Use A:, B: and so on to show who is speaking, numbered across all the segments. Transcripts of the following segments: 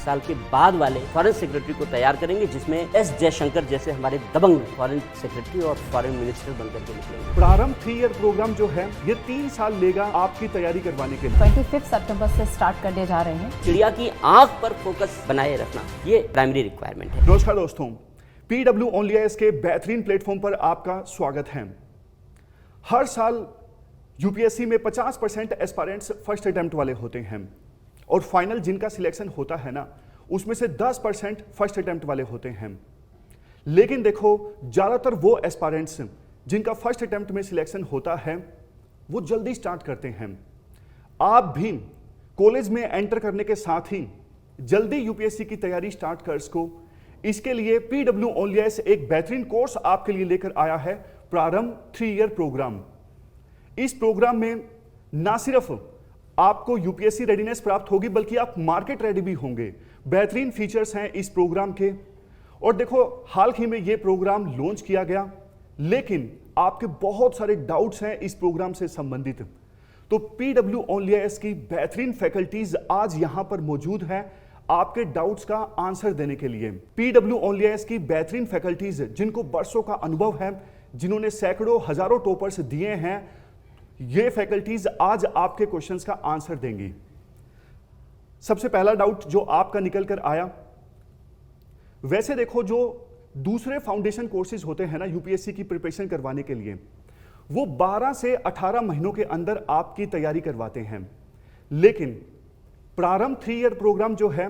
A: साल के बाद वाले फॉरेन सेक्रेटरी को तैयार करेंगे, जिसमें एस जयशंकर जैसे हमारे दबंग फॉरेन सेक्रेटरी और फॉरेन मिनिस्टर बनकर के निकलेंगे।
B: प्रारंभ 3 ईयर प्रोग्राम जो है ये 3 साल लेगा आपकी तैयारी करवाने के लिए।
C: 25 सितंबर से स्टार्ट करने जा रहे हैं।
A: चिड़िया की आंख पर फोकस बनाए रखना ये प्राइमरी रिक्वायरमेंट है।
B: नमस्कार दोस्तों, PW Only IAS के बेहतरीन प्लेटफॉर्म पर आपका स्वागत है। हर साल यूपीएससी में 50% एस्पायरेंट्स फर्स्ट अटेम्प्ट वाले होते हैं और फाइनल जिनका सिलेक्शन होता है ना, उसमें से 10% फर्स्ट अटेम्प्ट वाले होते हैं। लेकिन देखो, ज़्यादातर वो एस्पायरेंट्स जिनका फर्स्ट अटेम्प्ट में सिलेक्शन होता है वो जल्दी स्टार्ट करते हैं। आप भी कॉलेज में एंटर करने के साथ ही जल्दी यूपीएससी की तैयारी स्टार्ट कर सको, इसके लिए PW Only IAS एक बेहतरीन कोर्स आपके लिए लेकर आया है, प्रारंभ 3 ईयर प्रोग्राम। इस प्रोग्राम में ना सिर्फ आपको यूपीएससी रेडीनेस प्राप्त होगी बल्कि आप मार्केट रेडी भी होंगे। बेहतरीन फीचर्स हैं इस प्रोग्राम के। और देखो, हाल ही में ये प्रोग्राम लॉन्च किया गया, लेकिन आपके बहुत सारे डाउट्स हैं इस प्रोग्राम से संबंधित। तो PW Only IAS की बेहतरीन फैकल्टीज आज यहां पर मौजूद हैं आपके डाउट्स का आंसर देने के लिए। PW Only IAS की बेहतरीन फैकल्टीज जिनको बरसों का अनुभव है, जिन्होंने सैकड़ों हजारों टॉपर्स दिए हैं, ये फैकल्टीज आज आपके क्वेश्चंस का आंसर देंगी। सबसे पहला डाउट जो आपका निकल कर आया, वैसे देखो, जो दूसरे फाउंडेशन कोर्सेज होते हैं ना यूपीएससी की प्रिपरेशन करवाने के लिए, वो 12 से 18 महीनों के अंदर आपकी तैयारी करवाते हैं। लेकिन प्रारंभ 3 ईयर प्रोग्राम जो है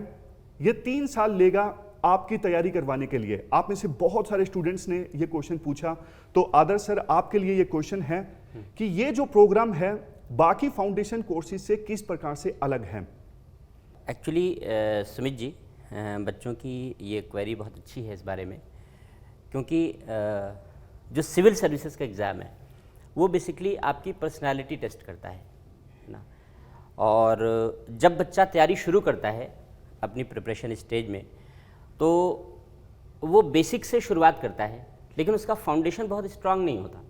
B: ये 3 साल लेगा आपकी तैयारी करवाने के लिए। आप में से बहुत सारे स्टूडेंट्स ने ये क्वेश्चन पूछा, तो आदर्श सर आपके लिए ये क्वेश्चन है कि ये जो प्रोग्राम है बाकी फाउंडेशन कोर्सेज से किस प्रकार से अलग है।
A: एक्चुअली सुमित जी, बच्चों की ये क्वेरी बहुत अच्छी है इस बारे में, क्योंकि जो सिविल सर्विसेज का एग्ज़ाम है वो बेसिकली आपकी पर्सनालिटी टेस्ट करता है ना। और जब बच्चा तैयारी शुरू करता है अपनी प्रिपरेशन स्टेज में, तो वो बेसिक से शुरुआत करता है, लेकिन उसका फाउंडेशन बहुत स्ट्रांग नहीं होता।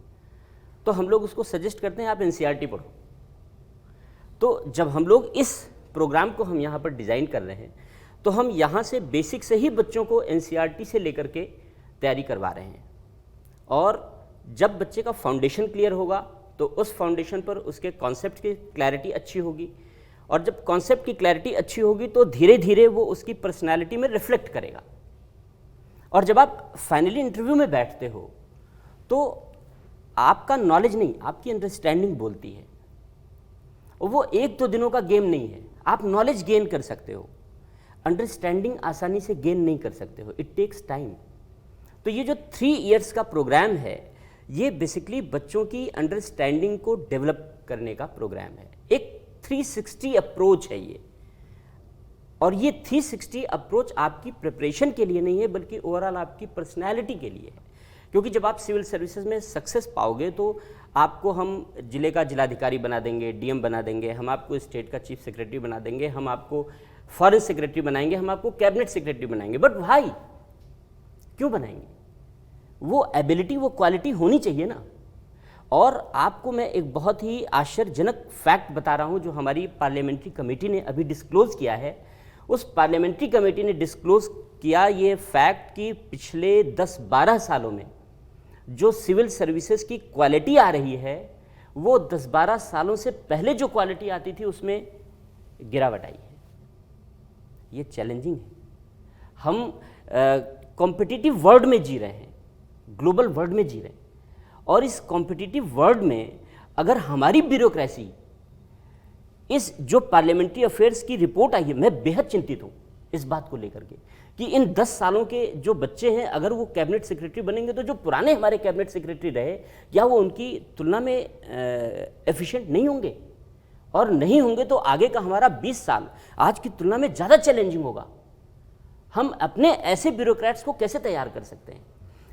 A: तो हम लोग उसको सजेस्ट करते हैं आप NCERT पढ़ो। तो जब हम लोग इस प्रोग्राम को हम यहाँ पर डिज़ाइन कर रहे हैं, तो हम यहाँ से बेसिक से ही बच्चों को NCERT से लेकर के तैयारी करवा रहे हैं। और जब बच्चे का फाउंडेशन क्लियर होगा तो उस फाउंडेशन पर उसके कॉन्सेप्ट की क्लैरिटी अच्छी होगी, और जब कॉन्सेप्ट की क्लैरिटी अच्छी होगी तो धीरे धीरे वो उसकी पर्सनैलिटी में रिफ्लेक्ट करेगा। और जब आप फाइनली इंटरव्यू में बैठते हो तो आपका नॉलेज नहीं, आपकी अंडरस्टैंडिंग बोलती है। वो 1-2 दिनों का गेम नहीं है। आप नॉलेज गेन कर सकते हो, अंडरस्टैंडिंग आसानी से गेन नहीं कर सकते हो, इट टेक्स टाइम। तो ये जो 3 इयर्स का प्रोग्राम है, ये बेसिकली बच्चों की अंडरस्टैंडिंग को डेवलप करने का प्रोग्राम है। एक 360 अप्रोच है ये, और ये 360 अप्रोच आपकी प्रिपरेशन के लिए नहीं है बल्कि ओवरऑल आपकी पर्सनैलिटी के लिए है। क्योंकि जब आप सिविल सर्विसेज में सक्सेस पाओगे तो आपको हम जिले का जिलाधिकारी बना देंगे, DM बना देंगे, हम आपको स्टेट का चीफ सेक्रेटरी बना देंगे, हम आपको फॉरेन सेक्रेटरी बनाएंगे, हम आपको कैबिनेट सेक्रेटरी बनाएंगे। बट भाई क्यों बनाएंगे? वो एबिलिटी, वो क्वालिटी होनी चाहिए ना। और आपको मैं एक बहुत ही आश्चर्यजनक फैक्ट बता रहा हूँ जो हमारी पार्लियामेंट्री कमेटी ने अभी डिस्क्लोज किया है। उस पार्लियामेंट्री कमेटी ने डिस्क्लोज किया ये फैक्ट कि पिछले 10-12 सालों में जो सिविल सर्विसेज की क्वालिटी आ रही है, वो 10-12 सालों से पहले जो क्वालिटी आती थी उसमें गिरावट आई है। ये चैलेंजिंग है। हम कॉम्पिटिटिव वर्ल्ड में जी रहे हैं, ग्लोबल वर्ल्ड में जी रहे हैं, और इस कॉम्पिटिटिव वर्ल्ड में अगर हमारी ब्यूरोक्रेसी, इस जो पार्लियामेंट्री अफेयर्स की रिपोर्ट आई है, मैं बेहद चिंतित हूँ इस बात को लेकर के कि इन 10 सालों के जो बच्चे हैं, अगर वो कैबिनेट सेक्रेटरी बनेंगे तो जो पुराने हमारे कैबिनेट सेक्रेटरी रहे, क्या वो उनकी तुलना में एफिशिएंट नहीं होंगे? और नहीं होंगे तो आगे का हमारा 20 साल आज की तुलना में ज़्यादा चैलेंजिंग होगा। हम अपने ऐसे ब्यूरोक्रेट्स को कैसे तैयार कर सकते हैं?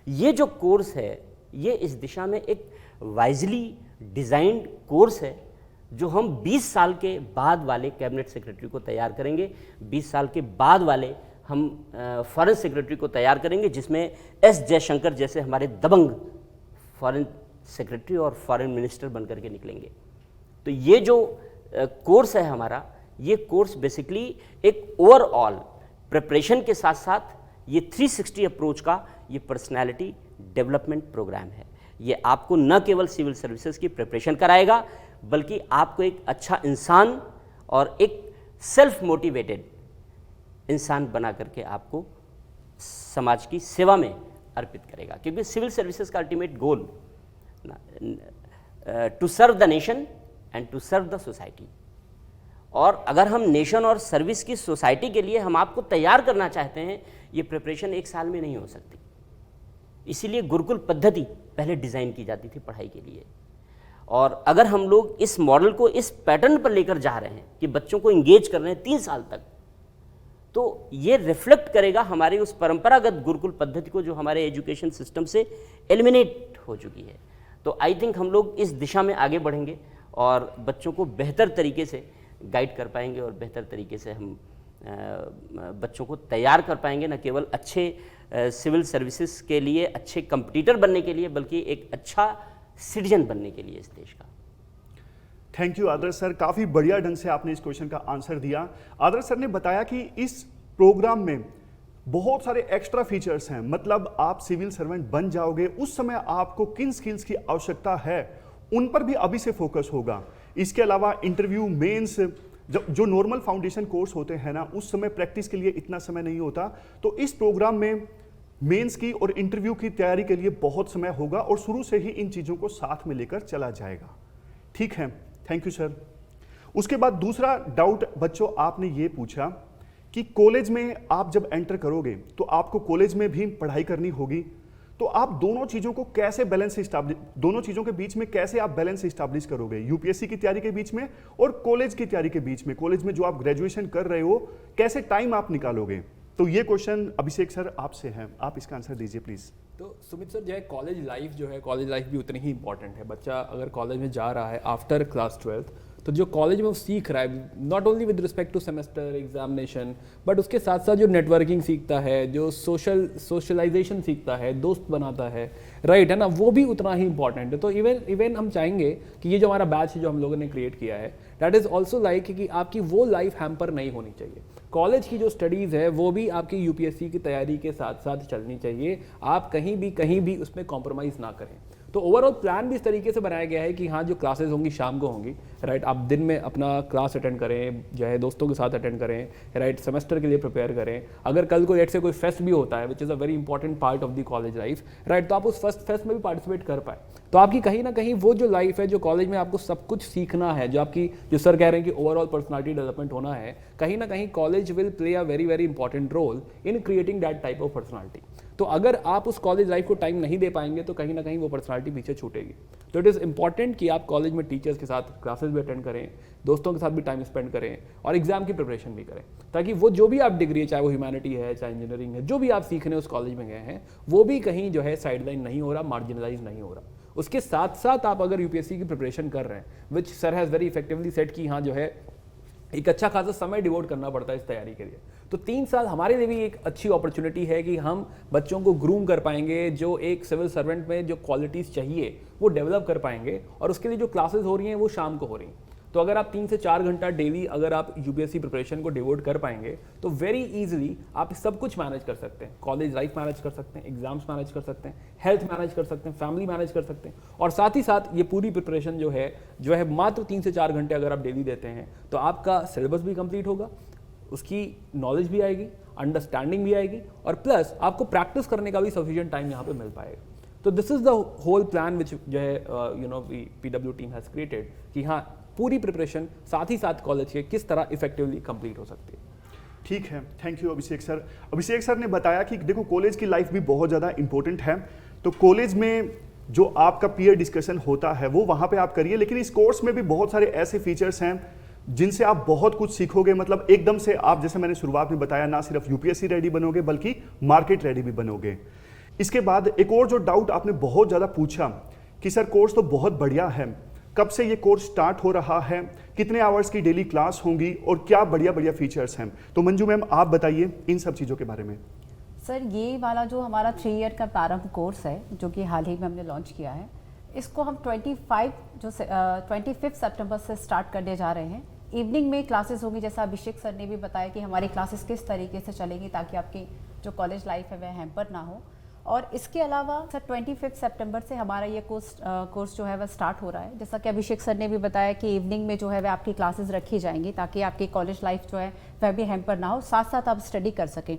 A: ये जो कोर्स है, ये इस दिशा में एक वाइजली डिज़ाइंड कोर्स है जो हम 20 साल के बाद वाले कैबिनेट सेक्रेटरी को तैयार करेंगे। 20 साल के बाद वाले हम फॉरेन सेक्रेटरी को तैयार करेंगे, जिसमें एस जयशंकर जैसे हमारे दबंग फॉरेन सेक्रेटरी और फॉरेन मिनिस्टर बनकर के निकलेंगे। तो ये जो कोर्स है हमारा, ये कोर्स बेसिकली एक ओवरऑल प्रिपरेशन के साथ साथ ये 360 अप्रोच का ये पर्सनालिटी डेवलपमेंट प्रोग्राम है। ये आपको न केवल सिविल सर्विसेज की प्रिपरेशन कराएगा, बल्कि आपको एक अच्छा इंसान और एक सेल्फ मोटिवेटेड इंसान बना करके आपको समाज की सेवा में अर्पित करेगा। क्योंकि सिविल सर्विसेज का ultimate goal to serve the nation and to serve the society. और अगर हम नेशन और सर्विस की सोसाइटी के लिए हम आपको तैयार करना चाहते हैं, ये प्रिपरेशन एक साल में नहीं हो सकती। इसीलिए गुरुकुल पद्धति पहले डिज़ाइन की जाती थी पढ़ाई के लिए। और अगर हम लोग इस मॉडल को इस पैटर्न पर लेकर जा रहे हैं कि बच्चों को इंगेज कर रहे हैं 3 साल तक, तो ये रिफ्लेक्ट करेगा हमारी उस परंपरागत गुरुकुल पद्धति को जो हमारे एजुकेशन सिस्टम से एलिमिनेट हो चुकी है। तो आई थिंक हम लोग इस दिशा में आगे बढ़ेंगे और बच्चों को बेहतर तरीके से गाइड कर पाएंगे और बेहतर तरीके से हम बच्चों को तैयार कर पाएंगे, न केवल अच्छे सिविल सर्विसेज के लिए, अच्छे कंपटीटर बनने के लिए, बल्कि एक अच्छा सिटीजन बनने के लिए इस देश का।
B: थैंक यू आदर्श सर, काफ़ी बढ़िया ढंग से आपने इस क्वेश्चन का आंसर दिया। आदर्श सर ने बताया कि इस प्रोग्राम में बहुत सारे एक्स्ट्रा फीचर्स हैं, मतलब आप सिविल सर्वेंट बन जाओगे, उस समय आपको किन स्किल्स की आवश्यकता है उन पर भी अभी से फोकस होगा। इसके अलावा इंटरव्यू, मेंस, जो नॉर्मल फाउंडेशन कोर्स होते हैं ना, उस समय प्रैक्टिस के लिए इतना समय नहीं होता, तो इस प्रोग्राम में मेंस की और इंटरव्यू की तैयारी के लिए बहुत समय होगा और शुरू से ही इन चीज़ों को साथ में लेकर चला जाएगा। ठीक है, थैंक यू सर। उसके बाद दूसरा डाउट बच्चों आपने ये पूछा कि कॉलेज में आप जब एंटर करोगे तो आपको कॉलेज में भी पढ़ाई करनी होगी, तो आप दोनों चीज़ों को कैसे दोनों चीज़ों के बीच में कैसे आप बैलेंस इस्टेब्लिश करोगे, यूपीएससी की तैयारी के बीच में और कॉलेज की तैयारी के बीच में, कॉलेज में जो आप ग्रेजुएशन कर रहे हो, कैसे टाइम आप निकालोगे? तो ये क्वेश्चन अभिषेक सर आपसे है, आप इसका आंसर दीजिए प्लीज़।
D: तो सुमित सर, जो है कॉलेज लाइफ भी उतनी ही इंपॉर्टेंट है। बच्चा अगर कॉलेज में जा रहा है आफ्टर क्लास 12th, तो जो कॉलेज में वो सीख रहा है, not only with respect to semester examination, but उसके साथ साथ जो नेटवर्किंग सीखता है, जो सोशलाइजेशन सीखता है, दोस्त बनाता है, राइट है ना, वो भी उतना ही इंपॉर्टेंट है। तो इवन हम चाहेंगे कि ये जो हमारा बैच है जो हम लोगों ने क्रिएट किया है, दैट इज़ ऑल्सो लाइक कि आपकी वो लाइफ हैम्पर नहीं होनी चाहिए। कॉलेज की जो स्टडीज़ है वो भी आपकी यूपीएससी की तैयारी के साथ साथ चलनी चाहिए, आप कहीं भी उसमें कॉम्प्रोमाइज़ ना करें। तो ओवरऑल प्लान भी इस तरीके से बनाया गया है कि हाँ, जो क्लासेस होंगी शाम को होंगी, राइट, आप दिन में अपना क्लास अटेंड करें, जो है दोस्तों के साथ अटेंड करें, राइट, सेमेस्टर के लिए प्रिपेयर करें। अगर कल को लेट से कोई फेस्ट भी होता है which is a very important part of the college life, right, तो आप उस फेस्ट में भी पार्टिसिपेट कर पाए। तो आपकी कहीं ना कहीं वो जो लाइफ है, जो कॉलेज में आपको सब कुछ सीखना है, जो सर कह रहे हैं कि ओवरऑल पर्सनालिटी डेवलपमेंट होना है, कहीं ना कहीं college will play a very very important role in creating that type of personality. तो अगर आप उस कॉलेज लाइफ को टाइम नहीं दे पाएंगे तो कहीं ना कहीं वो पर्सनालिटी पीछे छूटेगी। तो इट इज़ इंपॉर्टेंट कि आप कॉलेज में टीचर्स के साथ क्लासेस भी अटेंड करें, दोस्तों के साथ भी टाइम स्पेंड करें और एग्जाम की प्रिपरेशन भी करें, ताकि वो जो भी आप डिग्री है, चाहे वो ह्यूमैनिटी है, चाहे इंजीनियरिंग है, जो भी आप सीखने उस कॉलेज में गए हैं, वो भी कहीं जो है साइडलाइन नहीं हो रहा, मार्जिनलाइज नहीं हो रहा। उसके साथ साथ आप अगर यूपीएससी की प्रिपरेशन कर रहे हैं, which sir has very effectively set कि हाँ, जो है एक अच्छा खासा समय डिवोट करना पड़ता है इस तैयारी के लिए। तो 3 साल हमारे लिए भी एक अच्छी अपॉर्चुनिटी है कि हम बच्चों को ग्रूम कर पाएंगे, जो एक सिविल सर्वेंट में जो क्वालिटीज़ चाहिए वो डेवलप कर पाएंगे। और उसके लिए जो क्लासेस हो रही हैं वो शाम को हो रही हैं। तो अगर आप 3 से 4 घंटा डेली अगर आप यूपीएससी प्रिपरेशन को डिवोट कर पाएंगे तो वेरी इजीली आप सब कुछ मैनेज कर सकते हैं। कॉलेज लाइफ मैनेज कर सकते हैं, एग्जाम्स मैनेज कर सकते हैं, हेल्थ मैनेज कर सकते हैं, फैमिली मैनेज कर सकते हैं। और साथ ही साथ ये पूरी प्रिपरेशन जो है मात्र 3 से 4 घंटे अगर आप डेली देते हैं तो आपका सिलेबस भी कंप्लीट होगा, उसकी नॉलेज भी आएगी, अंडरस्टैंडिंग भी आएगी, और प्लस आपको प्रैक्टिस करने का भी सफिशिएंट टाइम यहाँ पे मिल पाएगा। तो this is the whole plan which जो है पीडब्ल्यू टीम हैज़ क्रिएटेड कि हाँ, पूरी प्रिपरेशन साथ ही साथ कॉलेज के किस तरह इफेक्टिवली कंप्लीट हो सकती है।
B: ठीक है, thank you Abhishek sir. Abhishek sir ने बताया कि देखो कॉलेज की लाइफ भी बहुत ज़्यादा इंपॉर्टेंट है, तो कॉलेज में जो आपका पीयर डिस्कशन होता है वो वहाँ पे आप करिए, लेकिन इस कोर्स में भी बहुत सारे ऐसे फीचर्स हैं जिनसे आप बहुत कुछ सीखोगे। मतलब एकदम से आप, जैसे मैंने शुरुआत में बताया, ना सिर्फ यूपीएससी रेडी बनोगे बल्कि मार्केट रेडी भी बनोगे। इसके बाद एक और जो डाउट आपने बहुत ज़्यादा पूछा कि सर कोर्स तो बहुत बढ़िया है, कब से ये कोर्स स्टार्ट हो रहा है, कितने आवर्स की डेली क्लास होंगी और क्या बढ़िया बढ़िया फीचर्स हैं। तो मंजू मैम आप बताइए इन सब चीज़ों के बारे में।
C: सर, ये वाला जो हमारा 3 ईयर का प्रारंभ कोर्स है जो कि हाल ही में हमने लॉन्च किया है, इसको हम 25 सितंबर से स्टार्ट करने जा रहे हैं। इवनिंग में क्लासेस होंगी, जैसा अभिषेक सर ने भी बताया कि हमारी क्लासेस किस तरीके से चलेंगी ताकि आपकी जो कॉलेज लाइफ है वह हैम्पर ना हो। और इसके अलावा सर 25 सितंबर से हमारा ये कोर्स जो है वह स्टार्ट हो रहा है। जैसा कि अभिषेक सर ने भी बताया कि इवनिंग में जो है वह आपकी क्लासेस रखी जाएंगी ताकि आपकी कॉलेज लाइफ जो है वह भी हैम्पर ना हो, साथ साथ आप स्टडी कर सकें।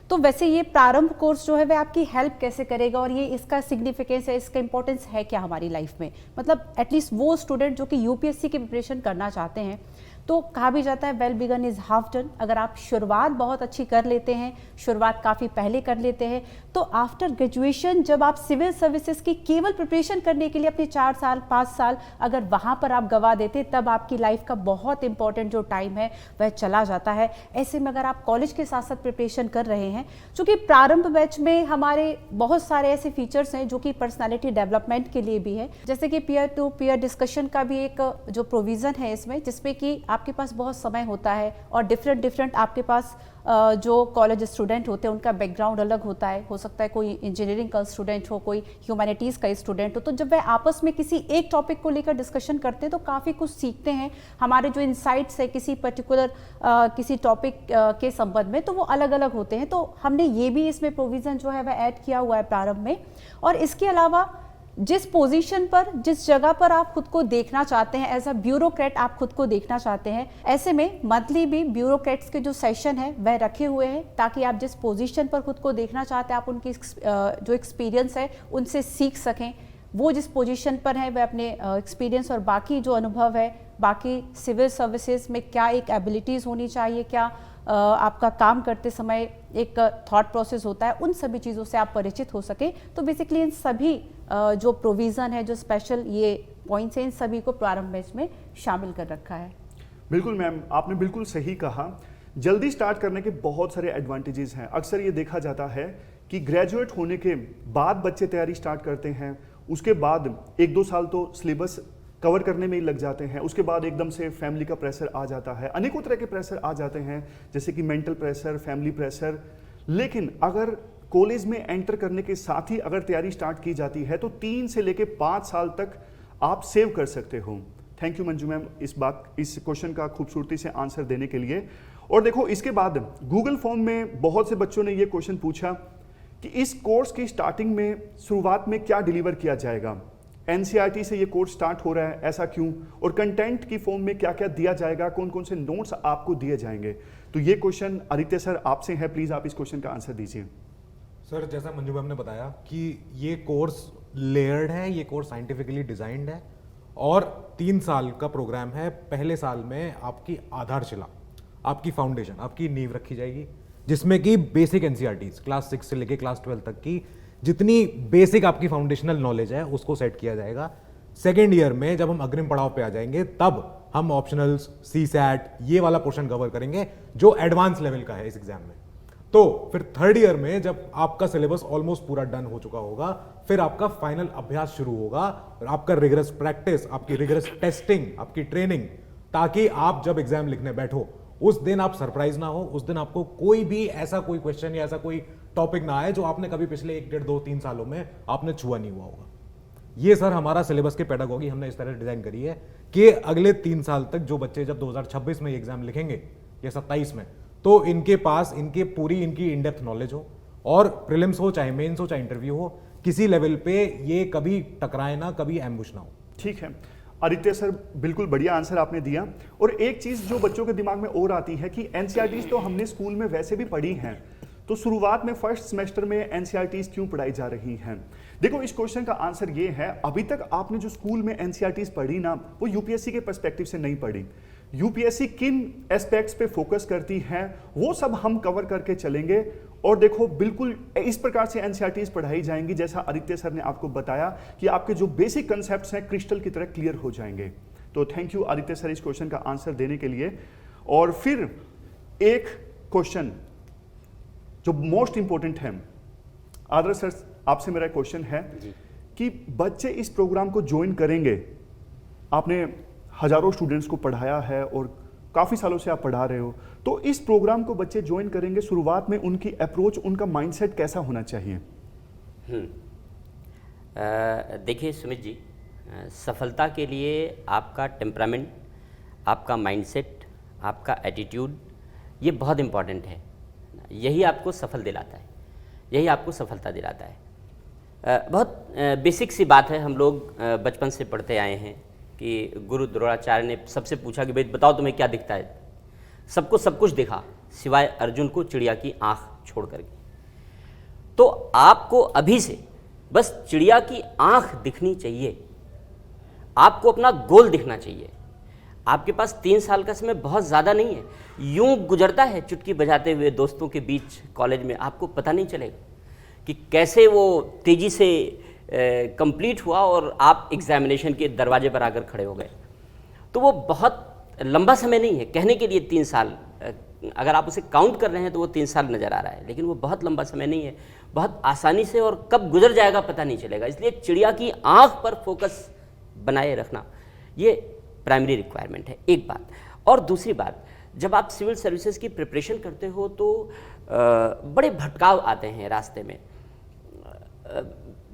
C: तो वैसे ये प्रारंभ कोर्स जो है वह आपकी हेल्प कैसे करेगा और ये इसका सिग्निफिकेंस है, इसका इंपॉर्टेंस है क्या हमारी लाइफ में, मतलब एटलीस्ट वो स्टूडेंट जो कि यूपीएससी की प्रिपरेशन करना चाहते हैं, तो कहा भी जाता है well begun is half done. अगर आप शुरुआत बहुत अच्छी कर लेते हैं, शुरुआत काफ़ी पहले कर लेते हैं, तो आफ्टर ग्रेजुएशन जब आप सिविल सर्विसेज की केवल प्रिपरेशन करने के लिए अपने 4 साल 5 साल अगर वहाँ पर आप गवा देते, तब आपकी लाइफ का बहुत इंपॉर्टेंट जो टाइम है वह चला जाता है। ऐसे में अगर आप कॉलेज के साथ साथ प्रिपरेशन कर रहे हैं, चूँकि प्रारंभ बैच में हमारे बहुत सारे ऐसे फीचर्स हैं जो कि पर्सनैलिटी डेवलपमेंट के लिए भी है, जैसे कि पीयर टू पीयर डिस्कशन का भी एक जो प्रोविज़न है इसमें, जिसमें कि आपके पास बहुत समय होता है और डिफरेंट आपके पास जो कॉलेज स्टूडेंट होते हैं उनका बैकग्राउंड अलग होता है। हो सकता है कोई इंजीनियरिंग का स्टूडेंट हो, कोई ह्यूमैनिटीज़ का स्टूडेंट हो, तो जब वह आपस में किसी एक टॉपिक को लेकर डिस्कशन करते हैं तो काफ़ी कुछ सीखते हैं। हमारे जो इंसाइट्स है किसी पर्टिकुलर किसी टॉपिक के संबंध में, तो वो अलग अलग होते हैं। तो हमने ये भी इसमें प्रोविज़न जो है वह ऐड किया हुआ है प्रारंभ में। और इसके अलावा जिस पोजीशन पर, जिस जगह पर आप खुद को देखना चाहते हैं, एज अ ब्यूरोक्रेट आप खुद को देखना चाहते हैं, ऐसे में मंथली भी ब्यूरोक्रेट्स के जो सेशन है वह रखे हुए हैं ताकि आप जिस पोजीशन पर खुद को देखना चाहते हैं आप उनकी जो एक्सपीरियंस है उनसे सीख सकें। वो जिस पोजीशन पर है वह अपने एक्सपीरियंस और बाकी जो अनुभव है, बाकी सिविल सर्विसेज में क्या एक एबिलिटीज़ होनी चाहिए, क्या आपका काम करते समय एक थॉट प्रोसेस होता है, उन सभी चीज़ों से आप परिचित हो सकें। तो बेसिकली इन सभी जो प्रोविज़न है, जो स्पेशल ये पॉइंट्स हैं, इन सभी को प्रारंभ बैच में शामिल कर रखा है।
B: बिल्कुल मैम, आपने बिल्कुल सही कहा। जल्दी स्टार्ट करने के बहुत सारे एडवांटेजेस हैं। अक्सर ये देखा जाता है कि ग्रेजुएट होने के बाद बच्चे तैयारी स्टार्ट करते हैं, उसके बाद 1-2 साल तो सिलेबस कवर करने में ही लग जाते हैं, उसके बाद एकदम से फैमिली का प्रेशर आ जाता है, अनेकों तरह के प्रेशर आ जाते हैं, जैसे कि मेंटल प्रेशर, फैमिली प्रेशर। लेकिन अगर कॉलेज में एंटर करने के साथ ही अगर तैयारी स्टार्ट की जाती है तो 3 से लेके 5 साल तक आप सेव कर सकते हो। थैंक यू मंजू मैम इस क्वेश्चन का खूबसूरती से आंसर देने के लिए। और देखो, इसके बाद गूगल फॉर्म में बहुत से बच्चों ने ये क्वेश्चन पूछा कि इस कोर्स की स्टार्टिंग में शुरुआत में क्या डिलीवर किया जाएगा, एनसीईआरटी से ये कोर्स स्टार्ट हो रहा है, ऐसा क्यों, और कंटेंट की फॉर्म में क्या क्या दिया जाएगा, कौन कौन से नोट्स आपको दिए जाएंगे। तो ये क्वेश्चन आदित्य सर आपसे है, प्लीज आप इस क्वेश्चन का आंसर दीजिए।
E: सर, जैसा मंजू मैम ने बताया कि ये कोर्स लेयर्ड है, ये कोर्स साइंटिफिकली डिजाइंड है और 3 साल का प्रोग्राम है। पहले साल में आपकी आधारशिला, आपकी फाउंडेशन, आपकी नींव रखी जाएगी, जिसमें कि बेसिक एनसीईआरटीज क्लास 6 से लेके क्लास 12 तक की जितनी बेसिक आपकी फाउंडेशनल नॉलेज है उसको सेट किया जाएगा। सेकेंड ईयर में जब हम अग्रिम पड़ाव पे आ जाएंगे तब हम ऑप्शनल्स, सीसैट, ये वाला पोर्शन कवर करेंगे जो एडवांस लेवल का है इस एग्जाम में। तो फिर थर्ड ईयर में जब आपका सिलेबस ऑलमोस्ट पूरा डन हो चुका होगा, फिर आपका फाइनल अभ्यास शुरू होगा, आपका रिगरस प्रैक्टिस, आपकी रिगरस टेस्टिंग, आपकी ट्रेनिंग, ताकि आप जब एग्जाम लिखने बैठो उस दिन आप सरप्राइज ना हो, उस दिन आपको कोई भी ऐसा कोई क्वेश्चन या ऐसा कोई टॉपिक ना आए जो आपने कभी पिछले 1, 1.5, 2, 3 सालों में आपने छुआ नहीं हुआ होगा। ये सर हमारा सिलेबस के पेडागोगी हमने इस तरह डिजाइन करी है कि अगले 3 साल तक जो बच्चे जब 2026 में एग्जाम लिखेंगे या 27 में, तो इनके पास इनकी इनडेप्थ नॉलेज हो, और प्रीलिम्स हो चाहे मेंस हो चाहे इंटरव्यू हो, किसी लेवल पे ये कभी टकराए ना, कभी एम्बुश ना हो।
B: ठीक है आदित्य सर, बिल्कुल बढ़िया आंसर आपने दिया। और एक चीज जो बच्चों के दिमाग में और आती है कि एनसीईआरटीज तो हमने स्कूल में वैसे भी पढ़ी हैं, तो शुरुआत में फर्स्ट सेमेस्टर में एनसीईआरटीज क्यों पढ़ाई जा रही हैं। देखो, इस क्वेश्चन का आंसर ये है, अभी तक आपने जो स्कूल में एनसीईआरटीज पढ़ी ना, वो यूपीएससी के पर्सपेक्टिव से नहीं पढ़ी। यूपीएससी किन एस्पेक्ट्स पे फोकस करती है वो सब हम कवर करके चलेंगे। और देखो, बिल्कुल इस प्रकार से एनसीईआरटीज पढ़ाई जाएंगी जैसा आदित्य सर ने आपको बताया कि आपके जो बेसिक कंसेप्ट्स हैं क्रिस्टल की तरह क्लियर हो जाएंगे। तो थैंक यू आदित्य सर इस क्वेश्चन का आंसर देने के लिए। और फिर एक क्वेश्चन जो मोस्ट इंपॉर्टेंट है, आदर्श सर आपसे मेरा क्वेश्चन है कि बच्चे इस प्रोग्राम को ज्वाइन करेंगे, आपने हजारों स्टूडेंट्स को पढ़ाया है और काफ़ी सालों से आप पढ़ा रहे हो, तो इस प्रोग्राम को बच्चे ज्वाइन करेंगे, शुरुआत में उनकी अप्रोच, उनका माइंडसेट कैसा होना चाहिए?
A: देखिए सुमित जी, सफलता के लिए आपका टेम्परामेंट, आपका माइंडसेट, आपका एटीट्यूड, ये बहुत इम्पॉर्टेंट है। यही आपको सफल दिलाता है, यही आपको सफलता दिलाता है। बहुत बेसिक सी बात है, हम लोग बचपन से पढ़ते आए हैं कि गुरु द्रोणाचार्य ने सबसे पूछा कि भाई बताओ तुम्हें क्या दिखता है। सबको सब कुछ दिखा सिवाय अर्जुन को चिड़िया की आंख छोड़ करके। तो आपको अभी से बस चिड़िया की आंख दिखनी चाहिए, आपको अपना गोल दिखना चाहिए। आपके पास 3 साल का समय बहुत ज़्यादा नहीं है, यूं गुजरता है चुटकी बजाते हुए दोस्तों के बीच कॉलेज में, आपको पता नहीं चलेगा कि कैसे वो तेज़ी से कंप्लीट हुआ और आप एग्जामिनेशन के दरवाजे पर आकर खड़े हो गए। तो वो बहुत लंबा समय नहीं है कहने के लिए 3 साल, अगर आप उसे काउंट कर रहे हैं तो वो 3 साल नज़र आ रहा है, लेकिन वो बहुत लंबा समय नहीं है, बहुत आसानी से और कब गुजर जाएगा पता नहीं चलेगा। इसलिए चिड़िया की आंख पर फोकस बनाए रखना ये प्राइमरी रिक्वायरमेंट है, एक बात। और दूसरी बात, जब आप सिविल सर्विसेज की प्रिपरेशन करते हो तो बड़े भटकाव आते हैं रास्ते में,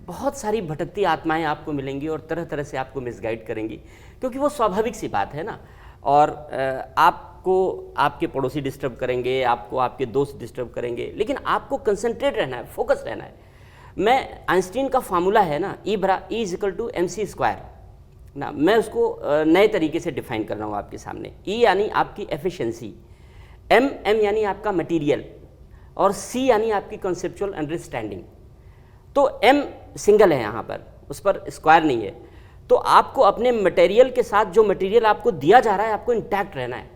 A: बहुत सारी भटकती आत्माएं आपको मिलेंगी और तरह तरह से आपको मिसगाइड करेंगी, क्योंकि वो स्वाभाविक सी बात है ना। और आपको आपके पड़ोसी डिस्टर्ब करेंगे, आपको आपके दोस्त डिस्टर्ब करेंगे, लेकिन आपको कंसंट्रेट रहना है, फोकस रहना है। मैं आइंस्टीन का फार्मूला है ना, E=mc² ना, मैं उसको नए तरीके से डिफाइन कर रहा हूँ आपके सामने। E यानी आपकी एफिशिएंसी, M यानी आपका मटेरियल, और C यानी आपकी कॉन्सेप्चुअल अंडरस्टैंडिंग। तो M सिंगल है यहाँ पर, उस पर स्क्वायर नहीं है। तो आपको अपने मटेरियल के साथ, जो मटेरियल आपको दिया जा रहा है, आपको इंटैक्ट रहना है,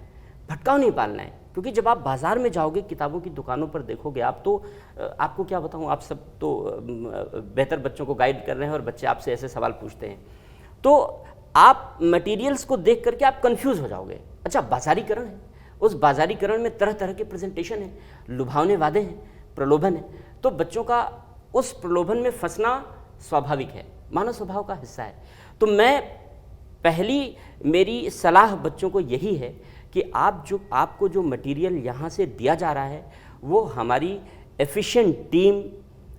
A: भटकाव नहीं पालना है। क्योंकि जब आप बाज़ार में जाओगे, किताबों की दुकानों पर देखोगे आप, तो आपको क्या बताऊँ, आप सब तो बेहतर बच्चों को गाइड कर रहे हैं और बच्चे आपसे ऐसे सवाल पूछते हैं, तो आप मटेरियल्स को देख करके आप कंफ्यूज हो जाओगे। अच्छा, बाजारीकरण है, उस बाजारीकरण में तरह तरह के प्रेजेंटेशन है, लुभावने वादे हैं, प्रलोभन है, तो बच्चों का उस प्रलोभन में फंसना स्वाभाविक है, मानव स्वभाव का हिस्सा है। तो मैं पहली मेरी सलाह बच्चों को यही है कि आपको जो मटेरियल यहाँ से दिया जा रहा है, वो हमारी एफिशिएंट टीम,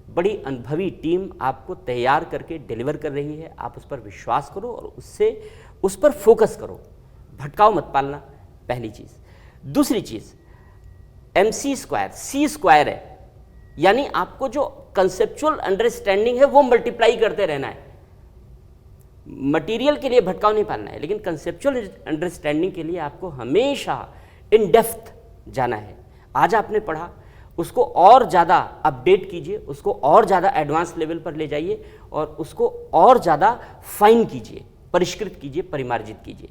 A: बड़ी अनुभवी टीम आपको तैयार करके डिलीवर कर रही है। आप उस पर विश्वास करो और उस पर फोकस करो, भटकाव मत पालना, पहली चीज़। दूसरी चीज़, mc² C² है, यानी आपको जो कंसेप्चुअल अंडरस्टैंडिंग है वो मल्टीप्लाई करते रहना है। मटेरियल के लिए भटकाव नहीं पालना है, लेकिन कंसेप्चुअल अंडरस्टैंडिंग के लिए आपको हमेशा इन डेप्थ जाना है। आज आपने पढ़ा, उसको और ज़्यादा अपडेट कीजिए, उसको और ज़्यादा एडवांस लेवल पर ले जाइए और उसको और ज़्यादा फाइन कीजिए, परिष्कृत कीजिए, परिमार्जित कीजिए।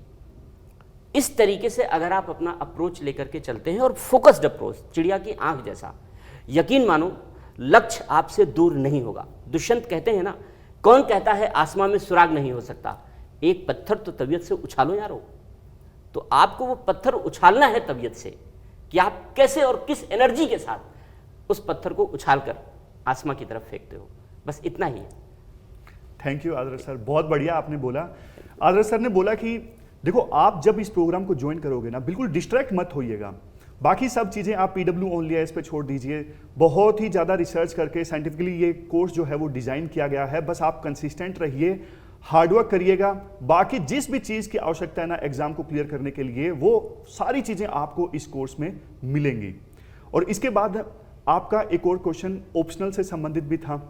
A: इस तरीके से अगर आप अपना अप्रोच लेकर के चलते हैं, और फोकस्ड अप्रोच, चिड़िया की आंख जैसा, यकीन मानो लक्ष्य आपसे दूर नहीं होगा। दुष्यंत कहते हैं ना, कौन कहता है आसमां में सुराग नहीं हो सकता, एक पत्थर तो तबीयत से उछालो यारो। तो आपको वो पत्थर उछालना है तबीयत से, कि आप कैसे और किस एनर्जी के साथ उस पत्थर को उछालकर आसमां की तरफ फेंकते हो, बस इतना ही है।
B: थैंक यू आदर्श सर, बहुत बढ़िया आपने बोला। आदर्श सर ने बोला कि देखो, आप जब इस प्रोग्राम को ज्वाइन करोगे ना, बिल्कुल डिस्ट्रैक्ट मत होइएगा, बाकी सब चीज़ें आप PWOnlyIAS पे छोड़ दीजिए। बहुत ही ज़्यादा रिसर्च करके साइंटिफिकली ये कोर्स जो है वो डिज़ाइन किया गया है, बस आप कंसिस्टेंट रहिए, हार्डवर्क करिएगा। बाकी जिस भी चीज़ की आवश्यकता है ना एग्जाम को क्लियर करने के लिए, वो सारी चीज़ें आपको इस कोर्स में मिलेंगी। और इसके बाद आपका एक और क्वेश्चन ऑप्शनल से संबंधित भी था।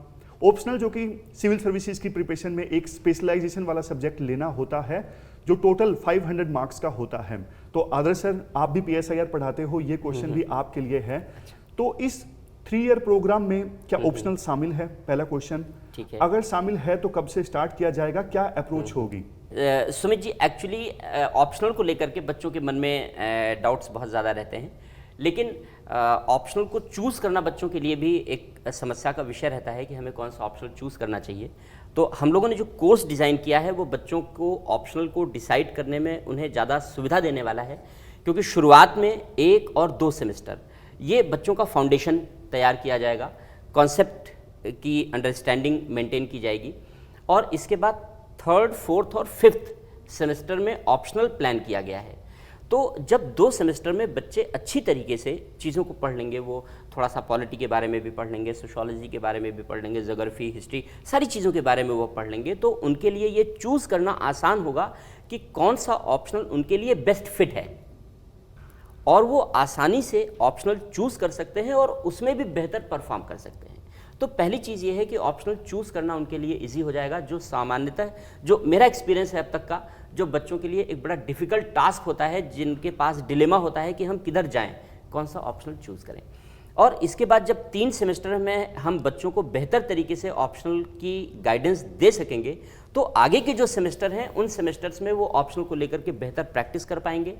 B: ऑप्शनल जो कि सिविल सर्विसेज की प्रिपरेशन में एक स्पेशलाइजेशन वाला सब्जेक्ट लेना होता है, जो टोटल 500 मार्क्स का होता है। तो आदर्श सर, आप भी PSIR पढ़ाते हो, ये क्वेश्चन भी आपके लिए है। तो इस 3 ईयर प्रोग्राम में क्या ऑप्शनल शामिल है? पहला क्वेश्चन,
A: ठीक है।
B: अगर शामिल है तो कब से स्टार्ट किया जाएगा, क्या अप्रोच होगी?
A: सुमित जी, एक्चुअली ऑप्शनल को लेकर के बच्चों के मन में डाउट्स बहुत ज़्यादा रहते हैं, लेकिन ऑप्शनल को चूज़ करना बच्चों के लिए भी एक समस्या का विषय रहता है कि हमें कौन सा ऑप्शनल चूज़ करना चाहिए। तो हम लोगों ने जो कोर्स डिज़ाइन किया है वो बच्चों को ऑप्शनल को डिसाइड करने में उन्हें ज़्यादा सुविधा देने वाला है, क्योंकि शुरुआत में 1 और 2 सेमेस्टर ये बच्चों का फाउंडेशन तैयार किया जाएगा, कॉन्सेप्ट की अंडरस्टैंडिंग मेंटेन की जाएगी, और इसके बाद 3rd, 4th और 5th सेमेस्टर में ऑप्शनल प्लान किया गया है। तो जब 2 सेमेस्टर में बच्चे अच्छी तरीके से चीज़ों को पढ़ लेंगे, वो थोड़ा सा पॉलिटी के बारे में भी पढ़ लेंगे, सोशोलॉजी के बारे में भी पढ़ लेंगे, ज्योग्राफी, हिस्ट्री, सारी चीज़ों के बारे में वो पढ़ लेंगे, तो उनके लिए ये चूज़ करना आसान होगा कि कौन सा ऑप्शनल उनके लिए बेस्ट फिट है, और वो आसानी से ऑप्शनल चूज़ कर सकते हैं और उसमें भी बेहतर परफॉर्म कर सकते हैं। तो पहली चीज़ ये है कि ऑप्शनल चूज़ करना उनके लिए इजी हो जाएगा, जो सामान्यतः जो मेरा एक्सपीरियंस है अब तक का, जो बच्चों के लिए एक बड़ा डिफ़िकल्ट टास्क होता है, जिनके पास डिलेमा होता है कि हम किधर जाएं, कौन सा ऑप्शनल चूज़ करें। और इसके बाद जब 3 सेमेस्टर में हम बच्चों को बेहतर तरीके से ऑप्शनल की गाइडेंस दे सकेंगे, तो आगे के जो सेमेस्टर हैं उन सेमेस्टर्स में वो ऑप्शनल को लेकर के बेहतर प्रैक्टिस कर पाएंगे,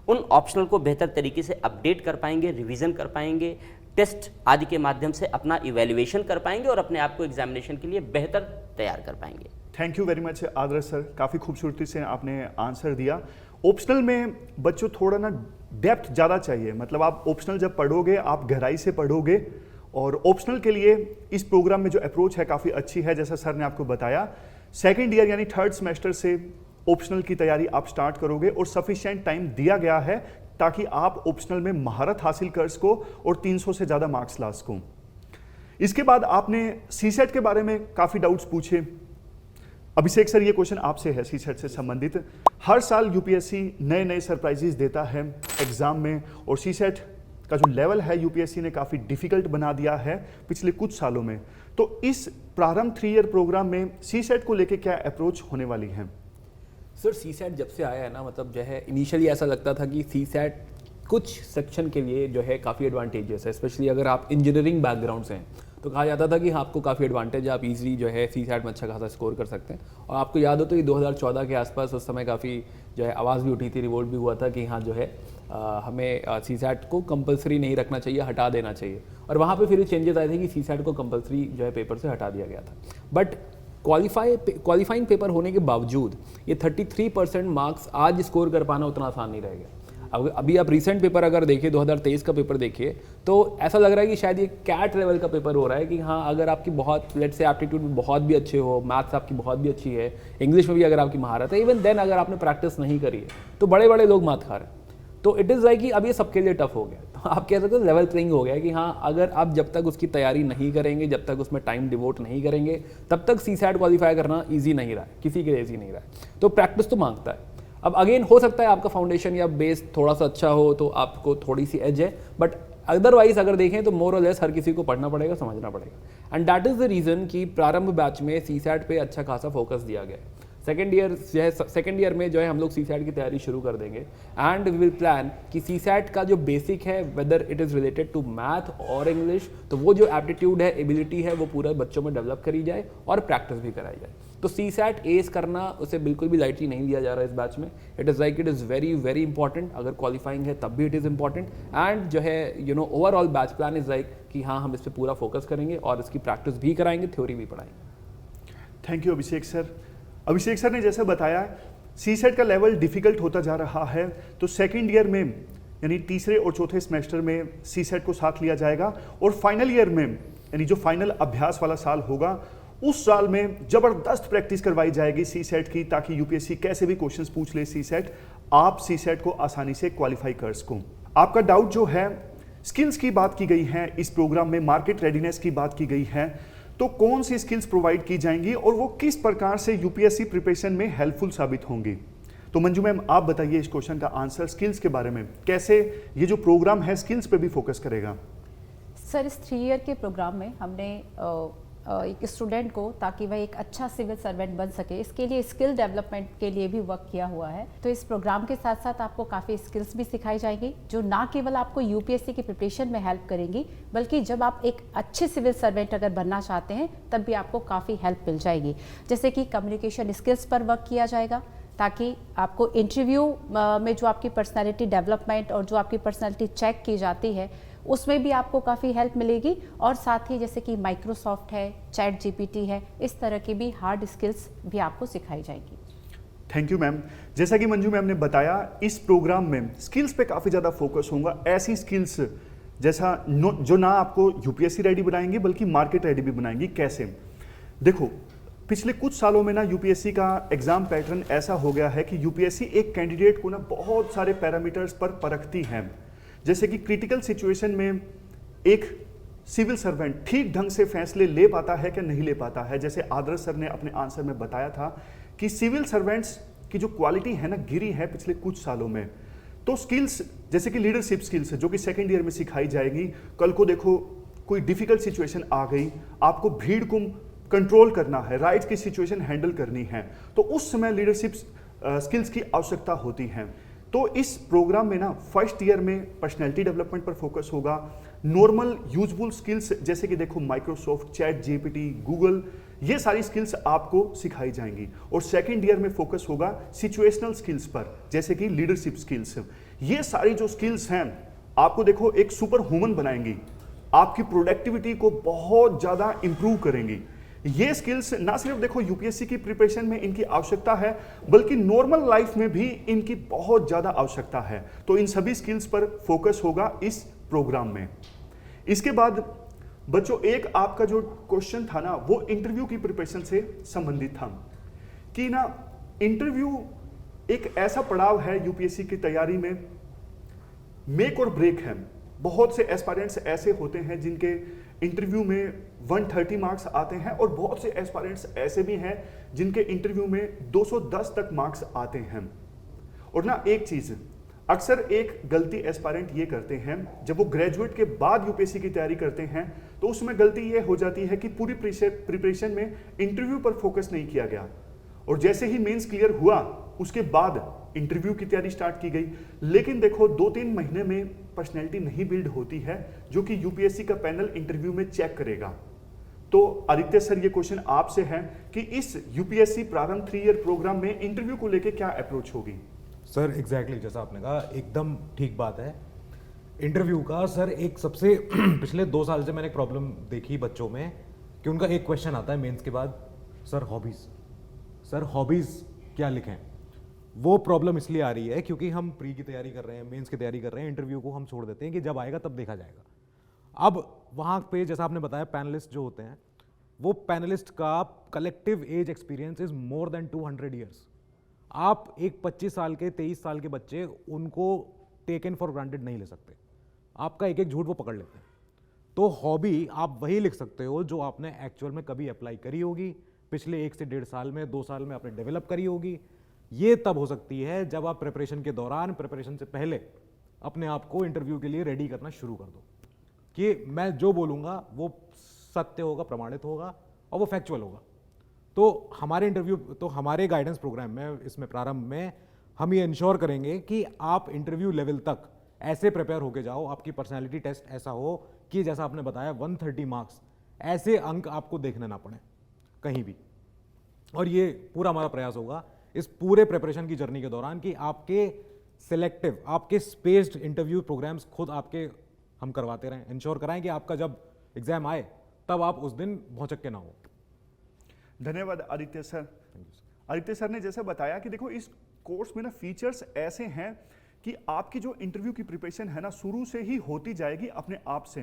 A: उन ऑप्शनल को बेहतर तरीके से अपडेट कर पाएंगे, रिवीजन कर पाएंगे, टेस्ट आदि के माध्यम से अपना इवैल्यूएशन कर पाएंगे और अपने आप को एग्जामिनेशन के लिए बेहतर तैयार कर पाएंगे।
B: Thank you very much Adarsh sir, काफ़ी खूबसूरती से आपने आंसर दिया। ऑप्शनल में बच्चों थोड़ा ना डेप्थ ज़्यादा चाहिए, मतलब आप ऑप्शनल जब पढ़ोगे आप गहराई से पढ़ोगे, और ऑप्शनल के लिए इस प्रोग्राम में जो अप्रोच है काफ़ी अच्छी है, जैसा सर ने आपको बताया। सेकेंड ईयर यानी 3rd सेमेस्टर से ऑप्शनल की तैयारी आप स्टार्ट करोगे और सफिशिएंट टाइम दिया गया है ताकि आप ऑप्शनल में महारत हासिल कर सको और 300 से ज़्यादा मार्क्स ला सको। इसके बाद आपने सीसेट के बारे में काफ़ी डाउट्स पूछे। अभिषेक सर, ये क्वेश्चन आपसे है सीसेट से संबंधित। हर साल यूपीएससी नए नए सरप्राइजेस देता है एग्जाम में, और सीसेट का जो लेवल है यूपीएससी ने काफ़ी डिफिकल्ट बना दिया है पिछले कुछ सालों में। तो इस प्रारंभ 3 ईयर प्रोग्राम में सीसेट को लेकर क्या अप्रोच होने वाली है?
D: सर सीसेट जब से आया है ना, मतलब जो है इनिशियली ऐसा लगता था कि सीसेट कुछ सेक्शन के लिए जो है काफ़ी एडवांटेजेस है, स्पेशली अगर आप इंजीनियरिंग बैकग्राउंड से हैं तो कहा जाता था कि हाँ आपको काफ़ी एडवांटेज है, आप इजीली जो है सीसेट में अच्छा खासा स्कोर कर सकते हैं। और आपको याद हो तो ये 2014 के आसपास उस समय काफ़ी जो है आवाज़ भी उठी थी, रिवोल्ट भी हुआ था कि हाँ जो है हमें सीसेट को कंपलसरी नहीं रखना चाहिए, हटा देना चाहिए। और वहाँ पे फिर चेंजेस आए थे कि सीसेट को कंपलसरी जो है पेपर से हटा दिया गया था। बट क्वालिफाइंग पेपर होने के बावजूद ये 33% मार्क्स आज स्कोर कर पाना उतना आसान नहीं रहेगा। अभी आप रिसेंट पेपर अगर देखिए, 2023 का पेपर देखिए, तो ऐसा लग रहा है कि शायद ये कैट लेवल का पेपर हो रहा है कि हाँ अगर आपकी बहुत लेट्स से एप्टीट्यूड में बहुत भी अच्छे हो, मैथ्स आपकी बहुत भी अच्छी है, इंग्लिश में भी अगर आपकी महारत है, इवन देन अगर आपने प्रैक्टिस नहीं करी है तो बड़े बड़े लोग मात खा रहे हैं। तो इट इज़ लाइक कि अब ये सबके लिए टफ हो गया। तो आप कह सकते हो लेवल प्लेइंग हो गया कि हाँ अगर आप जब तक उसकी तैयारी नहीं करेंगे, जब तक उसमें टाइम डिवोट नहीं करेंगे, तब तक सीसेट क्वालिफाई करना ईजी नहीं रहा है, किसी के लिए ईजी नहीं रहा है। तो प्रैक्टिस तो मांगता है। अब अगेन हो सकता है आपका फाउंडेशन या बेस थोड़ा सा अच्छा हो तो आपको थोड़ी सी एज है, बट अदरवाइज अगर देखें तो मोर और लेस हर किसी को पढ़ना पड़ेगा, समझना पड़ेगा। And that is the reason कि प्रारंभ बैच में सीसेट पे अच्छा खासा फोकस दिया गया है। सेकेंड ईयर में जो है हम लोग सीसेट की तैयारी शुरू कर देंगे, एंड वी विल प्लान कि सीसेट का जो बेसिक है, whether it is related to math और इंग्लिश, तो वो जो एप्टीट्यूड है, एबिलिटी है, वो पूरा बच्चों में डेवलप करी जाए और प्रैक्टिस भी कराई जाए। तो सीसेट एस करना उसे बिल्कुल भी लाइटली नहीं लिया जा रहा है इस बैच में। It is like it is very very important. अगर क्वालिफाइंग है तब भी इट इज़ इंपॉर्टेंट। एंड जो है overall batch plan is like कि हाँ हम इस पर पूरा फोकस करेंगे और इसकी प्रैक्टिस भी कराएंगे, थ्योरी भी पढ़ाएंगे।
B: Thank you Abhishek sir. Abhishek sir ने जैसे बताया सीसेट का लेवल डिफिकल्ट होता जा रहा है, तो सेकेंड ईयर में यानी तीसरे और चौथे सेमेस्टर में सीसेट को साथ लिया जाएगा, और फाइनल ईयर में यानी जो फाइनल अभ्यास वाला साल होगा उस साल में जबरदस्त प्रैक्टिस करवाई जाएगी सीसेट की, ताकि यूपीएससी कैसे भी क्वेश्चंस पूछ ले सीसेट, आप सीसेट को आसानी से क्वालिफाई कर सको। आपका डाउट जो है, स्किल्स की बात की गई है इस प्रोग्राम में, मार्केट रेडीनेस की बात की गई है, तो कौन सी स्किल्स प्रोवाइड की जाएंगी और वो किस प्रकार से यूपीएससी प्रिपरेशन में हेल्पफुल साबित होंगी? तो मंजू मैम आप बताइए इस क्वेश्चन का आंसर, स्किल्स के बारे में कैसे ये जो प्रोग्राम है स्किल्स पे भी फोकस करेगा?
C: सर इस 3 ईयर के प्रोग्राम में हमने एक स्टूडेंट को, ताकि वह एक अच्छा सिविल सर्वेंट बन सके, इसके लिए स्किल डेवलपमेंट के लिए भी वर्क किया हुआ है। तो इस प्रोग्राम के साथ साथ आपको काफ़ी स्किल्स भी सिखाई जाएंगी, जो ना केवल आपको यूपीएससी की प्रिपरेशन में हेल्प करेंगी, बल्कि जब आप एक अच्छे सिविल सर्वेंट अगर बनना चाहते हैं तब भी आपको काफ़ी हेल्प मिल जाएगी। जैसे कि कम्युनिकेशन स्किल्स पर वर्क किया जाएगा, ताकि आपको इंटरव्यू में जो आपकी पर्सनैलिटी डेवलपमेंट और जो आपकी पर्सनैलिटी चेक की जाती है उसमें भी आपको काफ़ी हेल्प मिलेगी। और साथ ही जैसे कि माइक्रोसॉफ्ट है, चैट जीपीटी है, इस तरह की भी हार्ड स्किल्स भी आपको सिखाई जाएगी।
B: Thank you ma'am. जैसा कि मंजू मैम ने बताया, इस प्रोग्राम में स्किल्स पे काफ़ी ज़्यादा फोकस होगा, ऐसी स्किल्स जैसा जो ना आपको यूपीएससी रेडी बनाएंगी बल्कि मार्केट रेडी भी बनाएंगी। कैसे? देखो, पिछले कुछ सालों में ना यूपीएससी का एग्जाम पैटर्न ऐसा हो गया है कि यूपीएससी एक कैंडिडेट को ना बहुत सारे पैरामीटर्स पर परखती है। जैसे कि क्रिटिकल सिचुएशन में एक सिविल सर्वेंट ठीक ढंग से फैसले ले पाता है क्या नहीं ले पाता है। जैसे आदर्श सर ने अपने आंसर में बताया था कि सिविल सर्वेंट्स की जो क्वालिटी है ना गिरी है पिछले कुछ सालों में। तो स्किल्स जैसे कि लीडरशिप स्किल्स जो कि सेकेंड ईयर में सिखाई जाएगी, कल को देखो कोई डिफिकल्ट सिचुएशन आ गई, आपको भीड़ को कंट्रोल करना है, राइट्स की सिचुएशन हैंडल करनी है, तो उस समय लीडरशिप स्किल्स की आवश्यकता होती है। तो इस प्रोग्राम में ना फर्स्ट ईयर में पर्सनैलिटी डेवलपमेंट पर फोकस होगा, नॉर्मल यूजफुल स्किल्स जैसे कि देखो माइक्रोसॉफ्ट, चैट जीपीटी, गूगल, ये सारी स्किल्स आपको सिखाई जाएंगी। और सेकेंड ईयर में फोकस होगा सिचुएशनल स्किल्स पर जैसे कि लीडरशिप स्किल्स। ये सारी जो स्किल्स हैं आपको देखो एक सुपर ह्यूमन बनाएंगी, आपकी प्रोडक्टिविटी को बहुत ज़्यादा इंप्रूव करेंगी। ये स्किल्स ना सिर्फ देखो यूपीएससी की प्रिपरेशन में इनकी आवश्यकता है, बल्कि नॉर्मल लाइफ में भी इनकी बहुत ज़्यादा आवश्यकता है। तो इन सभी स्किल्स पर फोकस होगा इस प्रोग्राम में। इसके बाद बच्चों एक आपका जो क्वेश्चन था ना वो इंटरव्यू की प्रिपरेशन से संबंधित था कि ना इंटरव्यू एक ऐसा पड़ाव है यूपीएससी की तैयारी में, मेक और ब्रेक है। बहुत से एस्पायरेंट्स ऐसे होते हैं जिनके इंटरव्यू में 130 मार्क्स आते हैं और बहुत से एस्पायरेंट्स ऐसे भी हैं जिनके इंटरव्यू में 210 तक मार्क्स आते हैं। और ना एक चीज अक्सर एक गलती एस्पायरेंट ये करते हैं, जब वो ग्रेजुएट के बाद यूपीएससी की तैयारी करते हैं तो उसमें गलती ये हो जाती है कि पूरी प्रिपरेशन में इंटरव्यू पर फोकस नहीं किया गया, और जैसे ही मेंस क्लियर हुआ उसके बाद इंटरव्यू की तैयारी स्टार्ट की गई। लेकिन देखो 2-3 महीने में पर्सनैलिटी नहीं बिल्ड होती है जो कि यूपीएससी का पैनल इंटरव्यू में चेक करेगा। तो आदित्य सर ये क्वेश्चन आपसे है कि इस यूपीएससी प्रारंभ 3 ईयर प्रोग्राम में इंटरव्यू को लेकर क्या अप्रोच होगी?
E: सर एग्जैक्टली जैसा आपने कहा एकदम ठीक बात है। इंटरव्यू का सर एक सबसे पिछले 2 साल से मैंने एक प्रॉब्लम देखी बच्चों में कि उनका एक क्वेश्चन आता है मेंस के बाद, सर हॉबीज़ क्या लिखें। वो प्रॉब्लम इसलिए आ रही है क्योंकि हम प्री की तैयारी कर रहे हैं, मेंस की तैयारी कर रहे हैं, इंटरव्यू को हम छोड़ देते हैं कि जब आएगा तब देखा जाएगा। अब वहाँ पे जैसा आपने बताया पैनलिस्ट जो होते हैं, वो पैनलिस्ट का collective age experience is more than 200 years. आप एक 25 साल के 23 साल के बच्चे उनको टेकन फॉर ग्रांटेड नहीं ले सकते, आपका एक एक झूठ वो पकड़ लेते हैं। तो हॉबी आप वही लिख सकते हो जो आपने एक्चुअल में कभी अप्लाई करी होगी, पिछले 1 से 1.5 साल में, 2 साल में आपने डेवलप करी होगी। ये तब हो सकती है जब आप प्रिपरेशन के दौरान, प्रिपरेशन से पहले अपने आप को इंटरव्यू के लिए रेडी करना शुरू कर दो कि मैं जो बोलूँगा वो सत्य होगा, प्रमाणित होगा और वो फैक्चुअल होगा। तो हमारे इंटरव्यू, तो हमारे गाइडेंस प्रोग्राम में, इसमें प्रारंभ में हम ये इंश्योर करेंगे कि आप इंटरव्यू लेवल तक ऐसे प्रिपेयर होके जाओ, आपकी पर्सनैलिटी टेस्ट ऐसा हो कि जैसा आपने बताया 130 मार्क्स, ऐसे अंक आपको देखने ना पड़े कहीं भी। और ये पूरा हमारा प्रयास होगा इस पूरे प्रिपरेशन की जर्नी के दौरान कि आपके सिलेक्टिव, आपके स्पेस्ड इंटरव्यू प्रोग्राम्स खुद आपके हम करवाते रहें, इंश्योर कराएं कि आपका जब एग्जाम आए तब आप उस दिन भौचक्के ना हो।
B: धन्यवाद आदित्य सर। आदित्य सर ने जैसे बताया कि देखो इस कोर्स में ना फीचर्स ऐसे हैं कि आपकी जो इंटरव्यू की प्रिपरेशन है ना शुरू से ही होती जाएगी अपने आप से।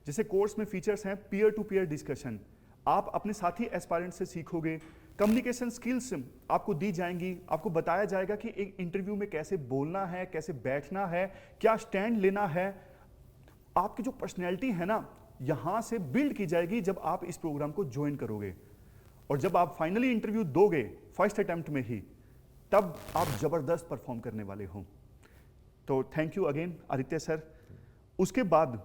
B: जैसे कोर्स में फीचर्स हैं पीयर टू पीयर डिस्कशन, आप अपने साथी एस्पायरेंट से सीखोगे, कम्युनिकेशन स्किल्स आपको दी जाएंगी, आपको बताया जाएगा कि एक इंटरव्यू में कैसे बोलना है, कैसे बैठना है, क्या स्टैंड लेना है। आपकी जो पर्सनैलिटी है ना यहाँ से बिल्ड की जाएगी जब आप इस प्रोग्राम को ज्वाइन करोगे, और जब आप फाइनली इंटरव्यू दोगे फर्स्ट अटेम्प्ट में ही, तब आप जबरदस्त परफॉर्म करने वाले हो। तो thank you again Aditya sir. उसके बाद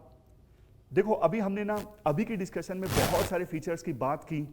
B: देखो अभी हमने ना अभी की डिस्कशन में बहुत सारे फीचर्स की बात की,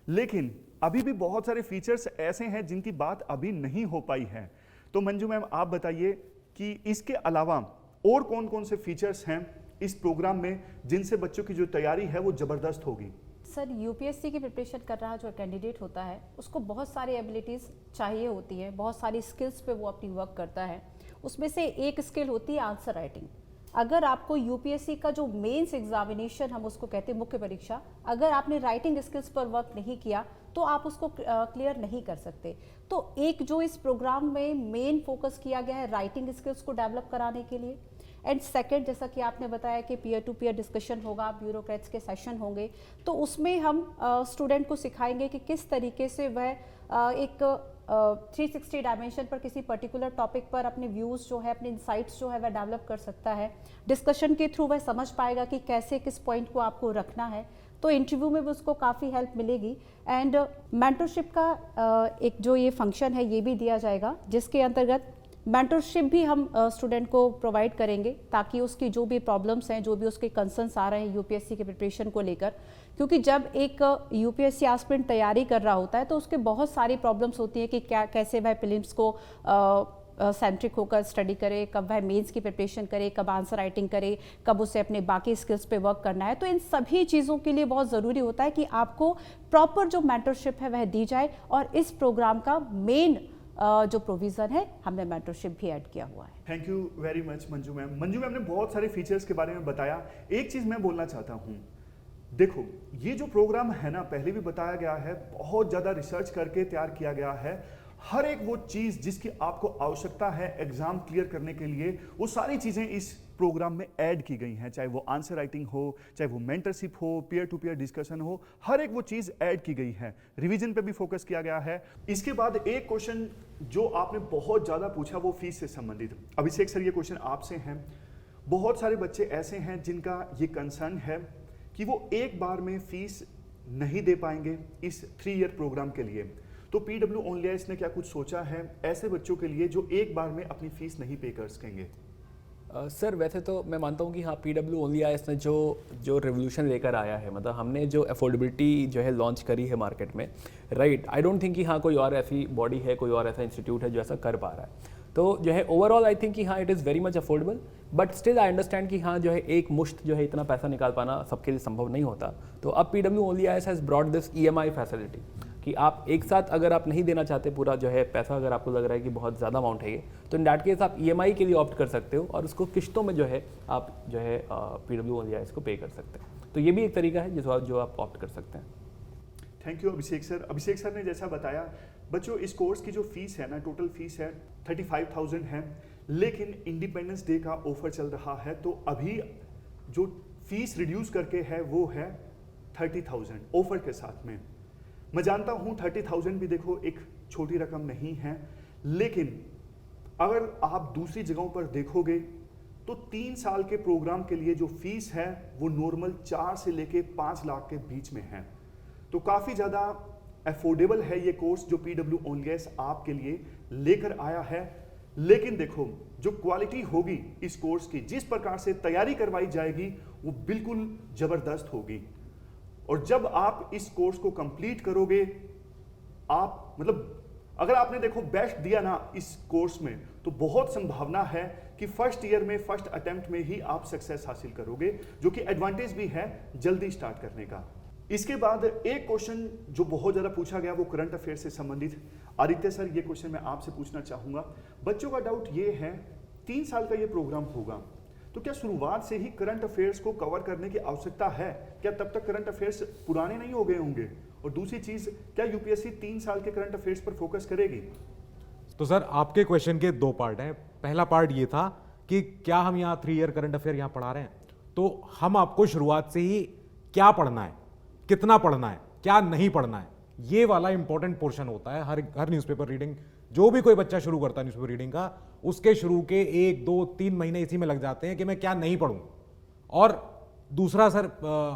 B: लेकिन अभी भी बहुत सारे फीचर्स ऐसे हैं जिनकी बात अभी नहीं हो पाई है। तो मंजू मैम आप बताइए कि इसके अलावा और कौन कौन से फीचर्स हैं इस प्रोग्राम में जिनसे बच्चों की जो तैयारी है वो जबरदस्त होगी।
C: सर यूपीएससी की प्रिपरेशन कर रहा जो कैंडिडेट होता है उसको बहुत सारी एबिलिटीज़ चाहिए होती है, बहुत सारी स्किल्स पे वो अपनी वर्क करता है। उसमें से एक स्किल होती है आंसर राइटिंग। अगर आपको यूपीएससी का जो मेंस एग्जामिनेशन हम उसको कहते हैं मुख्य परीक्षा, अगर आपने राइटिंग स्किल्स पर वर्क नहीं किया तो आप उसको क्लियर नहीं कर सकते। तो एक जो इस प्रोग्राम में मेन फोकस किया गया है राइटिंग स्किल्स को डेवलप कराने के लिए, एंड सेकंड जैसा कि आपने बताया कि पीयर टू पीयर डिस्कशन होगा, ब्यूरोक्रेट्स के सेशन होंगे, तो उसमें हम स्टूडेंट को सिखाएंगे कि किस तरीके से वह एक 360 डायमेंशन पर किसी पर्टिकुलर टॉपिक पर अपने व्यूज़ जो है, अपने इंसाइट्स जो है वह डेवलप कर सकता है। डिस्कशन के थ्रू वह समझ पाएगा कि कैसे किस पॉइंट को आपको रखना है, तो इंटरव्यू में भी उसको काफ़ी हेल्प मिलेगी। एंड मेंटरशिप का एक जो ये फंक्शन है ये भी दिया जाएगा, जिसके अंतर्गत मेंटरशिप भी हम स्टूडेंट को प्रोवाइड करेंगे, ताकि उसकी जो भी प्रॉब्लम्स हैं, जो भी उसके कंसर्न्स आ रहे हैं यूपीएससी के प्रिपरेशन को लेकर, क्योंकि जब एक यूपीएससी एस्पिरेंट तैयारी कर रहा होता है तो उसके बहुत सारी प्रॉब्लम्स होती हैं कि क्या कैसे वह प्रीलिम्स को सेंट्रिक होकर स्टडी करे, कब वह मेंस की प्रिपरेशन करे, कब आंसर राइटिंग करे, कब उसे अपने बाकी स्किल्स पे वर्क करना है। तो इन सभी चीज़ों के लिए बहुत ज़रूरी होता है कि आपको प्रॉपर जो मेंटरशिप है वह दी जाए, और इस प्रोग्राम का मेन जो प्रोविज़न है हमने मेंटरशिप भी ऐड किया हुआ है।
B: Thank you very much Manju ma'am. Manju ma'am ने बहुत सारे फीचर्स के बारे में बताया। एक चीज़ मैं बोलना चाहता हूँ, देखो ये जो प्रोग्राम है ना, पहले भी बताया गया है, बहुत ज़्यादा रिसर्च करके तैयार किया गया है। हर एक वो चीज़ जिसकी आपको आवश्यकता है एग्जाम क्लियर करने के लिए, वो सारी चीज़ें इस प्रोग्राम में ऐड की गई हैं, चाहे वो आंसर राइटिंग हो, चाहे वो मेंटरशिप हो, पीयर टू पीयर डिस्कशन हो, हर एक वो चीज़ ऐड की गई है। रिवीजन पे भी फोकस किया गया है। इसके बाद एक क्वेश्चन जो आपने बहुत ज़्यादा पूछा वो फीस से संबंधित। अभिषेक सर, ये क्वेश्चन आपसे हैं। बहुत सारे बच्चे ऐसे हैं जिनका ये कंसर्न है कि वो एक बार में फीस नहीं दे पाएंगे इस 3 ईयर प्रोग्राम के लिए, तो पीडब्ल्यू ओनली ने क्या कुछ सोचा है ऐसे बच्चों के लिए जो एक बार में अपनी फीस नहीं पे कर सकेंगे?
D: सर वैसे तो मैं मानता हूँ कि हाँ, पीडब्ल्यू ओनली ने जो रेवोल्यूशन लेकर आया है, मतलब हमने जो अफोर्डेबिलिटी जो है लॉन्च करी है मार्केट में, राइट, आई डोंट थिंक कि हाँ कोई और ऐसी बॉडी है, कोई और ऐसा इंस्टीट्यूट है जो ऐसा कर पा रहा है। तो जो है ओवरऑल आई थिंक कि हाँ it is very much affordable, but still I understand कि हाँ जो है एक मुश्त जो है इतना पैसा निकाल पाना सबके लिए संभव नहीं होता। तो अब PW only has brought this EMI facility कि आप एक साथ अगर आप नहीं देना चाहते पूरा जो है पैसा, अगर आपको लग रहा है कि बहुत ज़्यादा अमाउंट है ये, तो इन डैट केस आप EMI के लिए ऑप्ट कर सकते हो और उसको किश्तों में जो है आप जो है पीडब्ल्यू ओनली इसको पे कर सकते हैं। तो ये भी एक तरीका है जो आप ऑप्ट कर सकते हैं।
B: Thank you Abhishek sir. Abhishek sir ने जैसा बताया, बच्चों इस कोर्स की जो फीस है ना, टोटल फीस है 35,000 है, लेकिन इंडिपेंडेंस डे का ऑफर चल रहा है, तो अभी जो फीस रिड्यूस करके है वो है 30,000 ऑफर के साथ में। मैं जानता हूँ 30,000 भी देखो एक छोटी रकम नहीं है, लेकिन अगर आप दूसरी जगहों पर देखोगे तो 3 साल के प्रोग्राम के लिए जो फीस है वो नॉर्मल 4 से लेके 5 लाख के बीच में है। तो काफ़ी ज़्यादा अफोर्डेबल है ये कोर्स जो पीडब्ल्यू ओनली आपके लिए लेकर आया है। लेकिन देखो जो क्वालिटी होगी इस कोर्स की, जिस प्रकार से तैयारी करवाई जाएगी वो बिल्कुल ज़बरदस्त होगी। और जब आप इस कोर्स को कंप्लीट करोगे, आप मतलब अगर आपने देखो बेस्ट दिया ना इस कोर्स में, तो बहुत संभावना है कि फर्स्ट ईयर में फर्स्ट अटेम्प्ट में ही आप सक्सेस हासिल करोगे, जो कि एडवांटेज भी है जल्दी स्टार्ट करने का। इसके बाद एक क्वेश्चन जो बहुत ज़्यादा पूछा गया वो करंट अफेयर से संबंधित। आदित्य सर, ये क्वेश्चन मैं आपसे पूछना चाहूँगा। बच्चों का डाउट ये है, 3 साल का ये प्रोग्राम होगा, तो क्या शुरुआत से ही करंट अफेयर्स को कवर करने की आवश्यकता है? क्या तब तक करंट अफेयर्स पुराने नहीं हो गए होंगे? और दूसरी चीज़, क्या यूपीएससी 3 साल के करंट अफेयर्स पर फोकस करेगी?
E: तो सर आपके क्वेश्चन के 2 पार्ट हैं। पहला पार्ट ये था कि क्या हम यहाँ 3 ईयर करंट अफेयर यहाँ पढ़ा रहे हैं, तो हम आपको शुरुआत से ही क्या पढ़ना है, कितना पढ़ना है, क्या नहीं पढ़ना है, ये वाला इंपॉर्टेंट पोर्शन होता है। हर न्यूज़पेपर रीडिंग जो भी कोई बच्चा शुरू करता है न्यूज़पेपर रीडिंग का, उसके शुरू के 1, 2, 3 महीने इसी में लग जाते हैं कि मैं क्या नहीं पढ़ूं। और दूसरा सर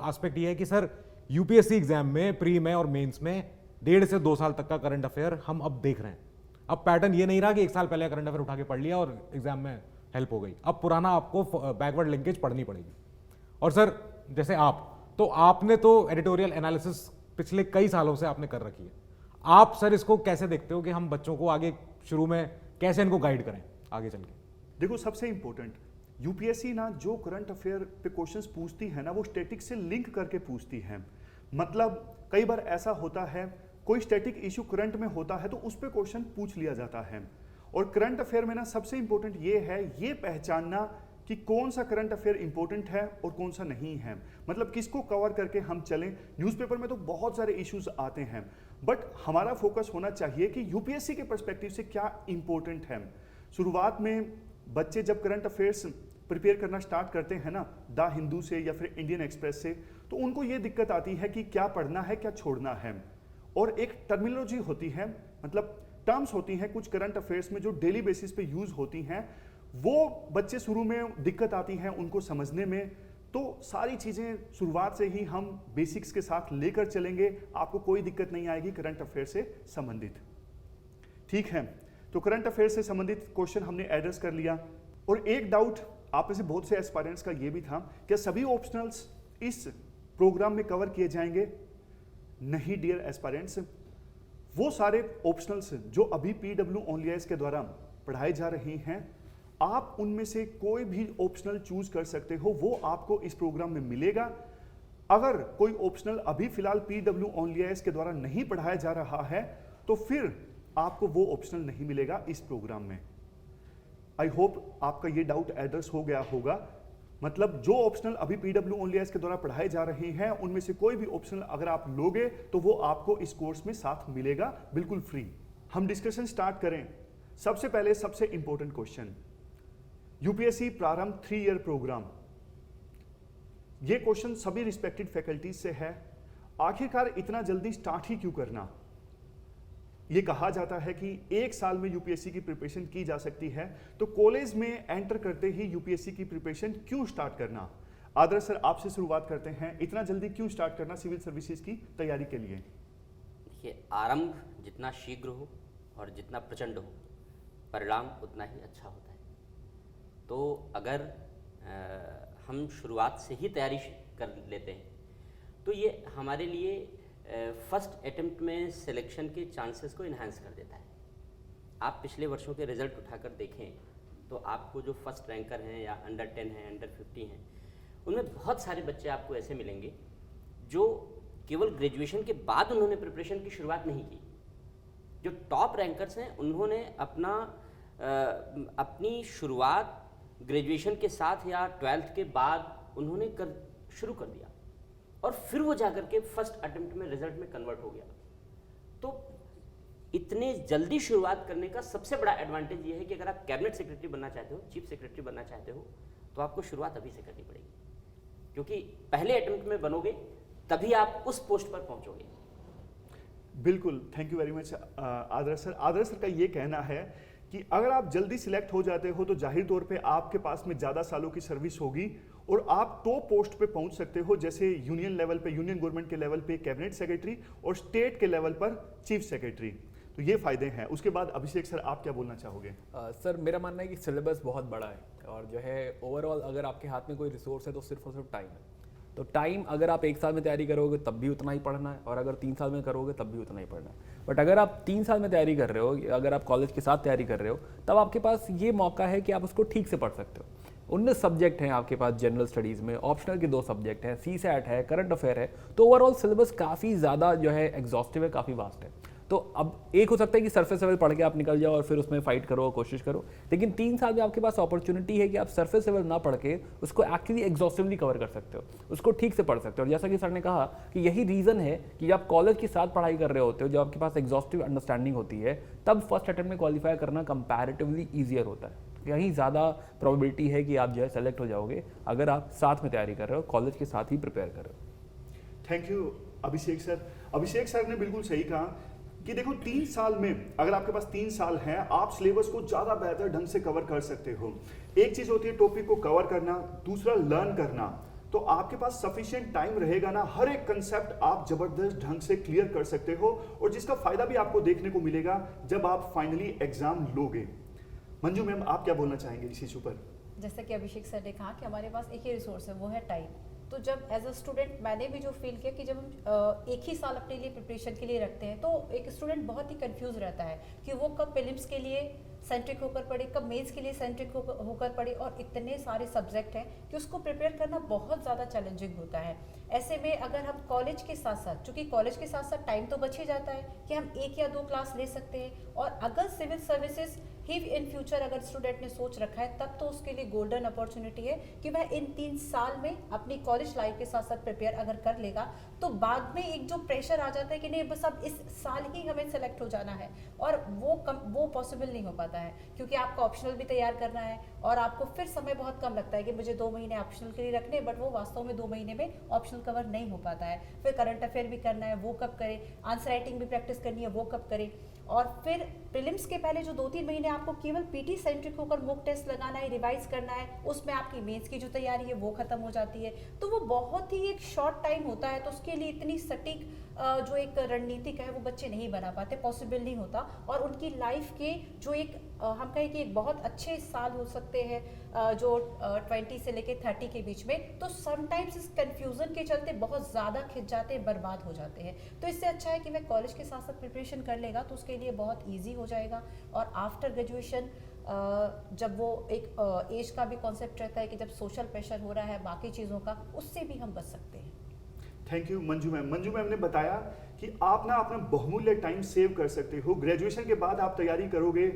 E: एस्पेक्ट ये है कि सर यूपीएससी एग्जाम में प्री में और मेंस में 1.5 से 2 साल तक का करंट अफेयर हम अब देख रहे हैं। अब पैटर्न ये नहीं रहा कि 1 साल पहले करंट अफेयर उठा के पढ़ लिया और एग्जाम में हेल्प हो गई। अब पुराना आपको बैकवर्ड लिंकेज पढ़नी पड़ेगी। और सर जैसे तो आपने तो एडिटोरियल एनालिसिस पिछले कई सालों से आपने कर रखी है। आप सर इसको कैसे देखते हो कि हम बच्चों को आगे शुरू में कैसे इनको गाइड करें आगे चल के?
B: देखो सबसे इंपॉर्टेंट, यूपीएससी ना जो करंट अफेयर पे क्वेश्चंस पूछती है ना, वो स्टैटिक से लिंक करके पूछती है। मतलब कई बार ऐसा होता है कोई स्टैटिक इशू करंट में होता है तो उस पर क्वेश्चन पूछ लिया जाता है। और करंट अफेयर में ना सबसे इंपॉर्टेंट ये है ये पहचानना कि कौन सा करंट अफेयर इंपॉर्टेंट है और कौन सा नहीं है, मतलब किसको कवर करके हम चलें। न्यूज़पेपर में तो बहुत सारे इश्यूज आते हैं, बट हमारा फोकस होना चाहिए कि यूपीएससी के पर्सपेक्टिव से क्या इंपॉर्टेंट है। शुरुआत में बच्चे जब करंट अफेयर्स प्रिपेयर करना स्टार्ट करते हैं ना, द हिंदू से या फिर इंडियन एक्सप्रेस से, तो उनको ये दिक्कत आती है कि क्या पढ़ना है, क्या छोड़ना है। और एक टर्मिनोलॉजी होती है, मतलब टर्म्स होती हैं कुछ करंट अफेयर्स में जो डेली बेसिस पे यूज होती हैं, वो बच्चे शुरू में दिक्कत आती है उनको समझने में। तो सारी चीज़ें शुरुआत से ही हम बेसिक्स के साथ लेकर चलेंगे, आपको कोई दिक्कत नहीं आएगी करंट अफेयर से संबंधित। ठीक है, तो करंट अफेयर से संबंधित क्वेश्चन हमने एड्रेस कर लिया। और एक डाउट आप में से बहुत से एस्पायरेंट्स का ये भी था, क्या सभी ऑप्शनल्स इस प्रोग्राम में कवर किए जाएंगे? नहीं डियर एस्पायरेंट्स, वो सारे ऑप्शनल्स जो अभी PWOnlyIAS के द्वारा पढ़ाए जा रहे हैं, आप उनमें से कोई भी ऑप्शनल चूज कर सकते हो, वो आपको इस प्रोग्राम में मिलेगा। अगर कोई ऑप्शनल अभी फिलहाल PWOnlyIAS के द्वारा नहीं पढ़ाया जा रहा है तो फिर आपको वो ऑप्शनल नहीं मिलेगा इस प्रोग्राम में। आई होप आपका ये डाउट एड्रेस हो गया होगा। मतलब जो ऑप्शनल अभी PWOnlyIAS के द्वारा पढ़ाए जा रहे हैं उनमें से कोई भी ऑप्शनल अगर आप लोगे तो वो आपको इस कोर्स में साथ मिलेगा, बिल्कुल फ्री। हम डिस्कशन स्टार्ट करें। सबसे पहले सबसे इंपॉर्टेंट क्वेश्चन, यूपीएससी प्रारंभ 3 ईयर प्रोग्राम। ये क्वेश्चन सभी रिस्पेक्टेड फैकल्टीज से है, आखिरकार इतना जल्दी स्टार्ट ही क्यों करना? ये कहा जाता है कि 1 साल में यूपीएससी की प्रिपरेशन की जा सकती है, तो कॉलेज में एंटर करते ही यूपीएससी की प्रिपरेशन क्यों स्टार्ट करना? आदर्श सर, आपसे शुरुआत करते हैं, इतना जल्दी क्यों स्टार्ट करना सिविल सर्विसेज की तैयारी के लिए?
A: देखिए, आरंभ जितना शीघ्र हो और जितना प्रचंड हो, परिणाम उतना ही अच्छा होता है। तो अगर हम शुरुआत से ही तैयारी कर लेते हैं तो ये हमारे लिए फर्स्ट अटेम्प्ट में सिलेक्शन के चांसेस को इन्हांस कर देता है। आप पिछले वर्षों के रिजल्ट उठाकर देखें तो आपको जो फर्स्ट रैंकर हैं या अंडर 10 हैं, अंडर 50 हैं, उनमें बहुत सारे बच्चे आपको ऐसे मिलेंगे जो केवल ग्रेजुएशन के बाद उन्होंने प्रिपरेशन की शुरुआत नहीं की। जो टॉप रैंकर्स हैं उन्होंने अपनी शुरुआत ग्रेजुएशन के साथ या 12th के बाद उन्होंने शुरू कर दिया और फिर वो जाकर के फर्स्ट अटेम्प्ट में रिजल्ट में कन्वर्ट हो गया। तो इतने जल्दी शुरुआत करने का सबसे बड़ा एडवांटेज ये है कि अगर आप कैबिनेट सेक्रेटरी बनना चाहते हो, चीफ सेक्रेटरी बनना चाहते हो, तो आपको शुरुआत अभी से करनी पड़ेगी, क्योंकि पहले अटेम्प्ट में बनोगे तभी आप उस पोस्ट पर पहुंचोगे।
B: बिल्कुल, thank you very much Adarsh sir. Adarsh sir का ये कहना है कि अगर आप जल्दी सिलेक्ट हो जाते हो तो जाहिर तौर पे आपके पास में ज़्यादा सालों की सर्विस होगी और आप टॉप पोस्ट पे पहुंच सकते हो, जैसे यूनियन लेवल पे, यूनियन गवर्नमेंट के लेवल पे कैबिनेट सेक्रेटरी और स्टेट के लेवल पर चीफ सेक्रेटरी। तो ये फायदे हैं। उसके बाद अभिषेक सर, आप क्या बोलना चाहोगे?
D: सर, मेरा मानना है कि सिलेबस बहुत बड़ा है और जो है ओवरऑल अगर आपके हाथ में कोई रिसोर्स है तो सिर्फ और सिर्फ टाइम है। तो टाइम अगर आप 1 साल में तैयारी करोगे तब भी उतना ही पढ़ना है और अगर 3 साल में करोगे तब भी उतना ही पढ़ना है। बट अगर आप 3 साल में तैयारी कर रहे हो, अगर आप कॉलेज के साथ तैयारी कर रहे हो, तब आपके पास ये मौका है कि आप उसको ठीक से पढ़ सकते हो। 19 सब्जेक्ट हैं आपके पास जनरल स्टडीज़ में, ऑप्शनल के 2 सब्जेक्ट हैं, CSAT है, करंट अफेयर है। तो ओवरऑल सिलेबस काफ़ी ज़्यादा जो है एग्जॉस्टिव है, काफ़ी वास्ट है। तो अब एक हो सकता है कि सरफेस लेवल पढ़ के आप निकल जाओ और फिर उसमें फाइट करो, कोशिश करो, लेकिन 3 साल में आपके पास अपॉर्चुनिटी है कि आप सरफेस लेवल ना पढ़ के उसको एक्चुअली एग्जॉस्टिवली कवर कर सकते हो, उसको ठीक से पढ़ सकते हो। और जैसा कि सर ने कहा कि यही रीज़न है कि जब आप कॉलेज के साथ पढ़ाई कर रहे होते हो, जब आपके पास एग्जॉस्टिव अंडरस्टैंडिंग होती है, तब फर्स्ट अटेम्प्ट में क्वालिफाई करना कंपैरेटिवली ईजियर होता है। यहीं ज़्यादा प्रोबेबिलिटी है कि आप जो है सेलेक्ट हो जाओगे अगर आप साथ में तैयारी कर रहे हो, कॉलेज के साथ ही प्रिपेयर कर रहे हो।
B: Thank you Abhishek sir. Abhishek sir ने बिल्कुल सही कहा कि देखो 3 साल में अगर आपके पास 3 साल हैं, आप सिलेबस को ज़्यादा बेहतर ढंग से कवर कर सकते हो। एक चीज़ होती है टॉपिक को कवर करना, दूसरा लर्न करना। तो आपके पास सफिशिएंट टाइम रहेगा ना, हर एक कंसेप्ट आप जबरदस्त ढंग से क्लियर कर सकते हो और जिसका फायदा भी आपको देखने को मिलेगा जब आप फाइनली एग्जाम लोगे। मंजू मैम, आप क्या बोलना चाहेंगे इस इशू पर?
C: जैसा कि अभिषेक सर ने कहा कि हमारे पास एक ही रिसोर्स है, वो है टाइम। तो जब एज अ स्टूडेंट मैंने भी जो फील किया कि जब हम एक ही साल अपने लिए प्रिपरेशन के लिए रखते हैं तो एक स्टूडेंट बहुत ही कंफ्यूज रहता है कि वो कब प्रीलिम्स के लिए सेंट्रिक होकर पढ़े, कब मेंस के लिए सेंट्रिक होकर पढ़े, और इतने सारे सब्जेक्ट हैं कि उसको प्रिपेयर करना बहुत ज़्यादा चैलेंजिंग होता है। ऐसे में अगर हम कॉलेज के साथ साथ, चूँकि कॉलेज के साथ साथ टाइम तो बच ही जाता है कि हम 1 या 2 क्लास ले सकते हैं, और अगर सिविल सर्विसेज ही इन फ्यूचर अगर स्टूडेंट ने सोच रखा है तब तो उसके लिए गोल्डन अपॉर्चुनिटी है कि वह इन 3 साल में अपनी कॉलेज लाइफ के साथ साथ प्रिपेयर अगर कर लेगा तो बाद में एक जो प्रेशर आ जाता है कि नहीं बस अब इस साल ही हमें सेलेक्ट हो जाना है, और वो पॉसिबल नहीं हो पाता है क्योंकि आपका ऑप्शनल भी तैयार करना है और आपको फिर समय बहुत कम लगता है कि मुझे 2 महीने ऑप्शनल के लिए रखने, बट वो वास्तव में 2 महीने में ऑप्शनल कवर नहीं हो पाता है। फिर करंट अफेयर भी करना है, वो कब करें, आंसर राइटिंग भी प्रैक्टिस करनी है, वो कब करें, और फिर प्रीलिम्स के पहले जो 2-3 महीने आपको केवल पीटी सेंट्रिक होकर मॉक टेस्ट लगाना है, रिवाइज करना है, उसमें आपकी मेंस की जो तैयारी है वो खत्म हो जाती है। तो वो बहुत ही एक शॉर्ट टाइम होता है, तो उसके लिए इतनी सटीक जो एक रणनीतिक है वो बच्चे नहीं बना पाते, पॉसिबल नहीं होता, और उनकी लाइफ के जो एक हम कहें कि एक बहुत अच्छे साल हो सकते हैं जो 20 से लेके 30 के बीच में, तो समटाइम्स इस कंफ्यूजन के चलते बहुत ज़्यादा खिंच जाते हैं, बर्बाद हो जाते हैं। तो इससे अच्छा है कि वह कॉलेज के साथ साथ प्रिपरेशन कर लेगा तो उसके लिए बहुत ईजी हो जाएगा। और आफ्टर ग्रेजुएशन जब वो एक एज का भी कॉन्सेप्ट रहता है कि जब सोशल प्रेशर हो रहा है बाकी चीज़ों का, उससे भी हम बच सकते हैं।
B: Thank you Manju ma'am. Manju ma'am ने बताया कि आप ना अपना बहुमूल्य टाइम सेव कर सकते हो। ग्रेजुएशन के बाद आप तैयारी करोगे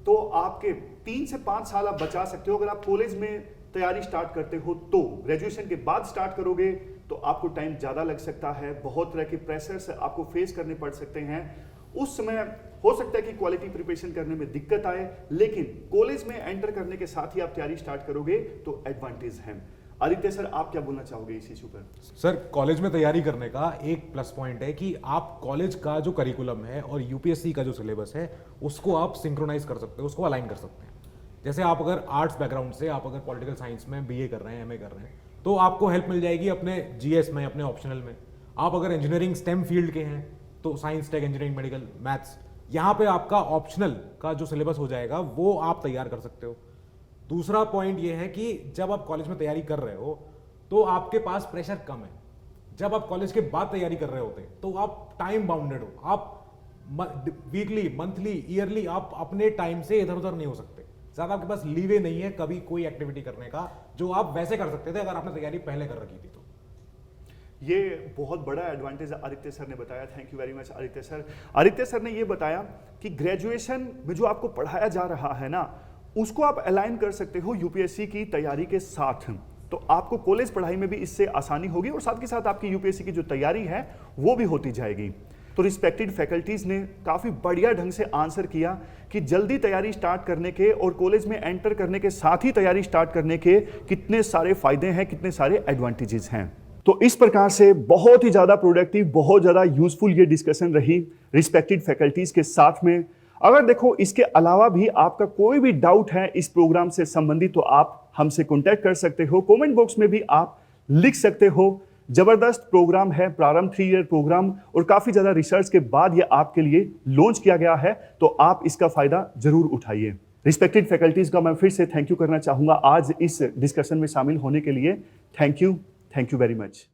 B: तो आपके 3 से 5 साल आप बचा सकते हो। अगर आप कॉलेज में तैयारी स्टार्ट करते हो तो ग्रेजुएशन के बाद स्टार्ट करोगे तो आपको टाइम ज़्यादा लग सकता है, बहुत तरह के प्रेशर्स आपको फेस करने पड़ सकते हैं। उस समय हो सकता है कि क्वालिटी प्रिपरेशन करने में दिक्कत आए, लेकिन कॉलेज में एंटर करने के साथ ही आप तैयारी स्टार्ट करोगे तो एडवांटेज है। आदित्य सर, आप क्या बोलना चाहोगे इस इशू पर?
E: सर, कॉलेज में तैयारी करने का एक प्लस पॉइंट है कि आप कॉलेज का जो करिकुलम है और यूपीएससी का जो सिलेबस है उसको आप सिंक्रोनाइज कर सकते हो, उसको अलाइन कर सकते हैं। जैसे आप अगर आर्ट्स बैकग्राउंड से आप अगर पॉलिटिकल साइंस में बीए कर रहे हैं, एमए कर रहे हैं, तो आपको हेल्प मिल जाएगी अपने जीएस में, अपने ऑप्शनल में। आप अगर इंजीनियरिंग स्टेम फील्ड के हैं तो science, tech, engineering, medical, maths, यहाँ पे आपका ऑप्शनल का जो सिलेबस हो जाएगा वो आप तैयार कर सकते हो। दूसरा पॉइंट ये है कि जब आप कॉलेज में तैयारी कर रहे हो तो आपके पास प्रेशर कम है। जब आप कॉलेज के बाद तैयारी कर रहे होते हैं तो आप टाइम बाउंडेड हो, आप वीकली, मंथली, ईयरली आप अपने टाइम से इधर उधर नहीं हो सकते। ज़्यादा आपके पास लीवे नहीं है कभी कोई एक्टिविटी करने का जो आप वैसे कर सकते थे अगर आपने तैयारी पहले कर रखी थी तो।
B: ये बहुत बड़ा एडवांटेज आदित्य सर ने बताया। Thank you very much Aditya sir. Aditya sir ने ये बताया कि ग्रेजुएशन में जो आपको पढ़ाया जा रहा है ना, उसको आप अलाइन कर सकते हो यूपीएससी की तैयारी के साथ, तो आपको कॉलेज पढ़ाई में भी इससे आसानी होगी और साथ के साथ आपकी यूपीएससी की जो तैयारी है वो भी होती जाएगी। तो रिस्पेक्टेड फैकल्टीज़ ने काफ़ी बढ़िया ढंग से आंसर किया कि जल्दी तैयारी स्टार्ट करने के और कॉलेज में एंटर करने के साथ ही तैयारी स्टार्ट करने के कितने सारे फायदे हैं, कितने सारे एडवांटेजेस हैं। तो इस प्रकार से बहुत ही ज़्यादा प्रोडक्टिव, बहुत ज़्यादा यूजफुल ये डिस्कशन रही रिस्पेक्टेड फैकल्टीज़ के साथ में। अगर देखो इसके अलावा भी आपका कोई भी डाउट है इस प्रोग्राम से संबंधित तो आप हमसे कांटेक्ट कर सकते हो, कमेंट बॉक्स में भी आप लिख सकते हो। जबरदस्त प्रोग्राम है, प्रारंभ 3 ईयर प्रोग्राम, और काफी ज्यादा रिसर्च के बाद ये आपके लिए लॉन्च किया गया है, तो आप इसका फायदा जरूर उठाइए। रिस्पेक्टेड फैकल्टीज का मैं फिर से थैंक यू करना चाहूंगा आज इस डिस्कशन में शामिल होने के लिए। Thank you very much.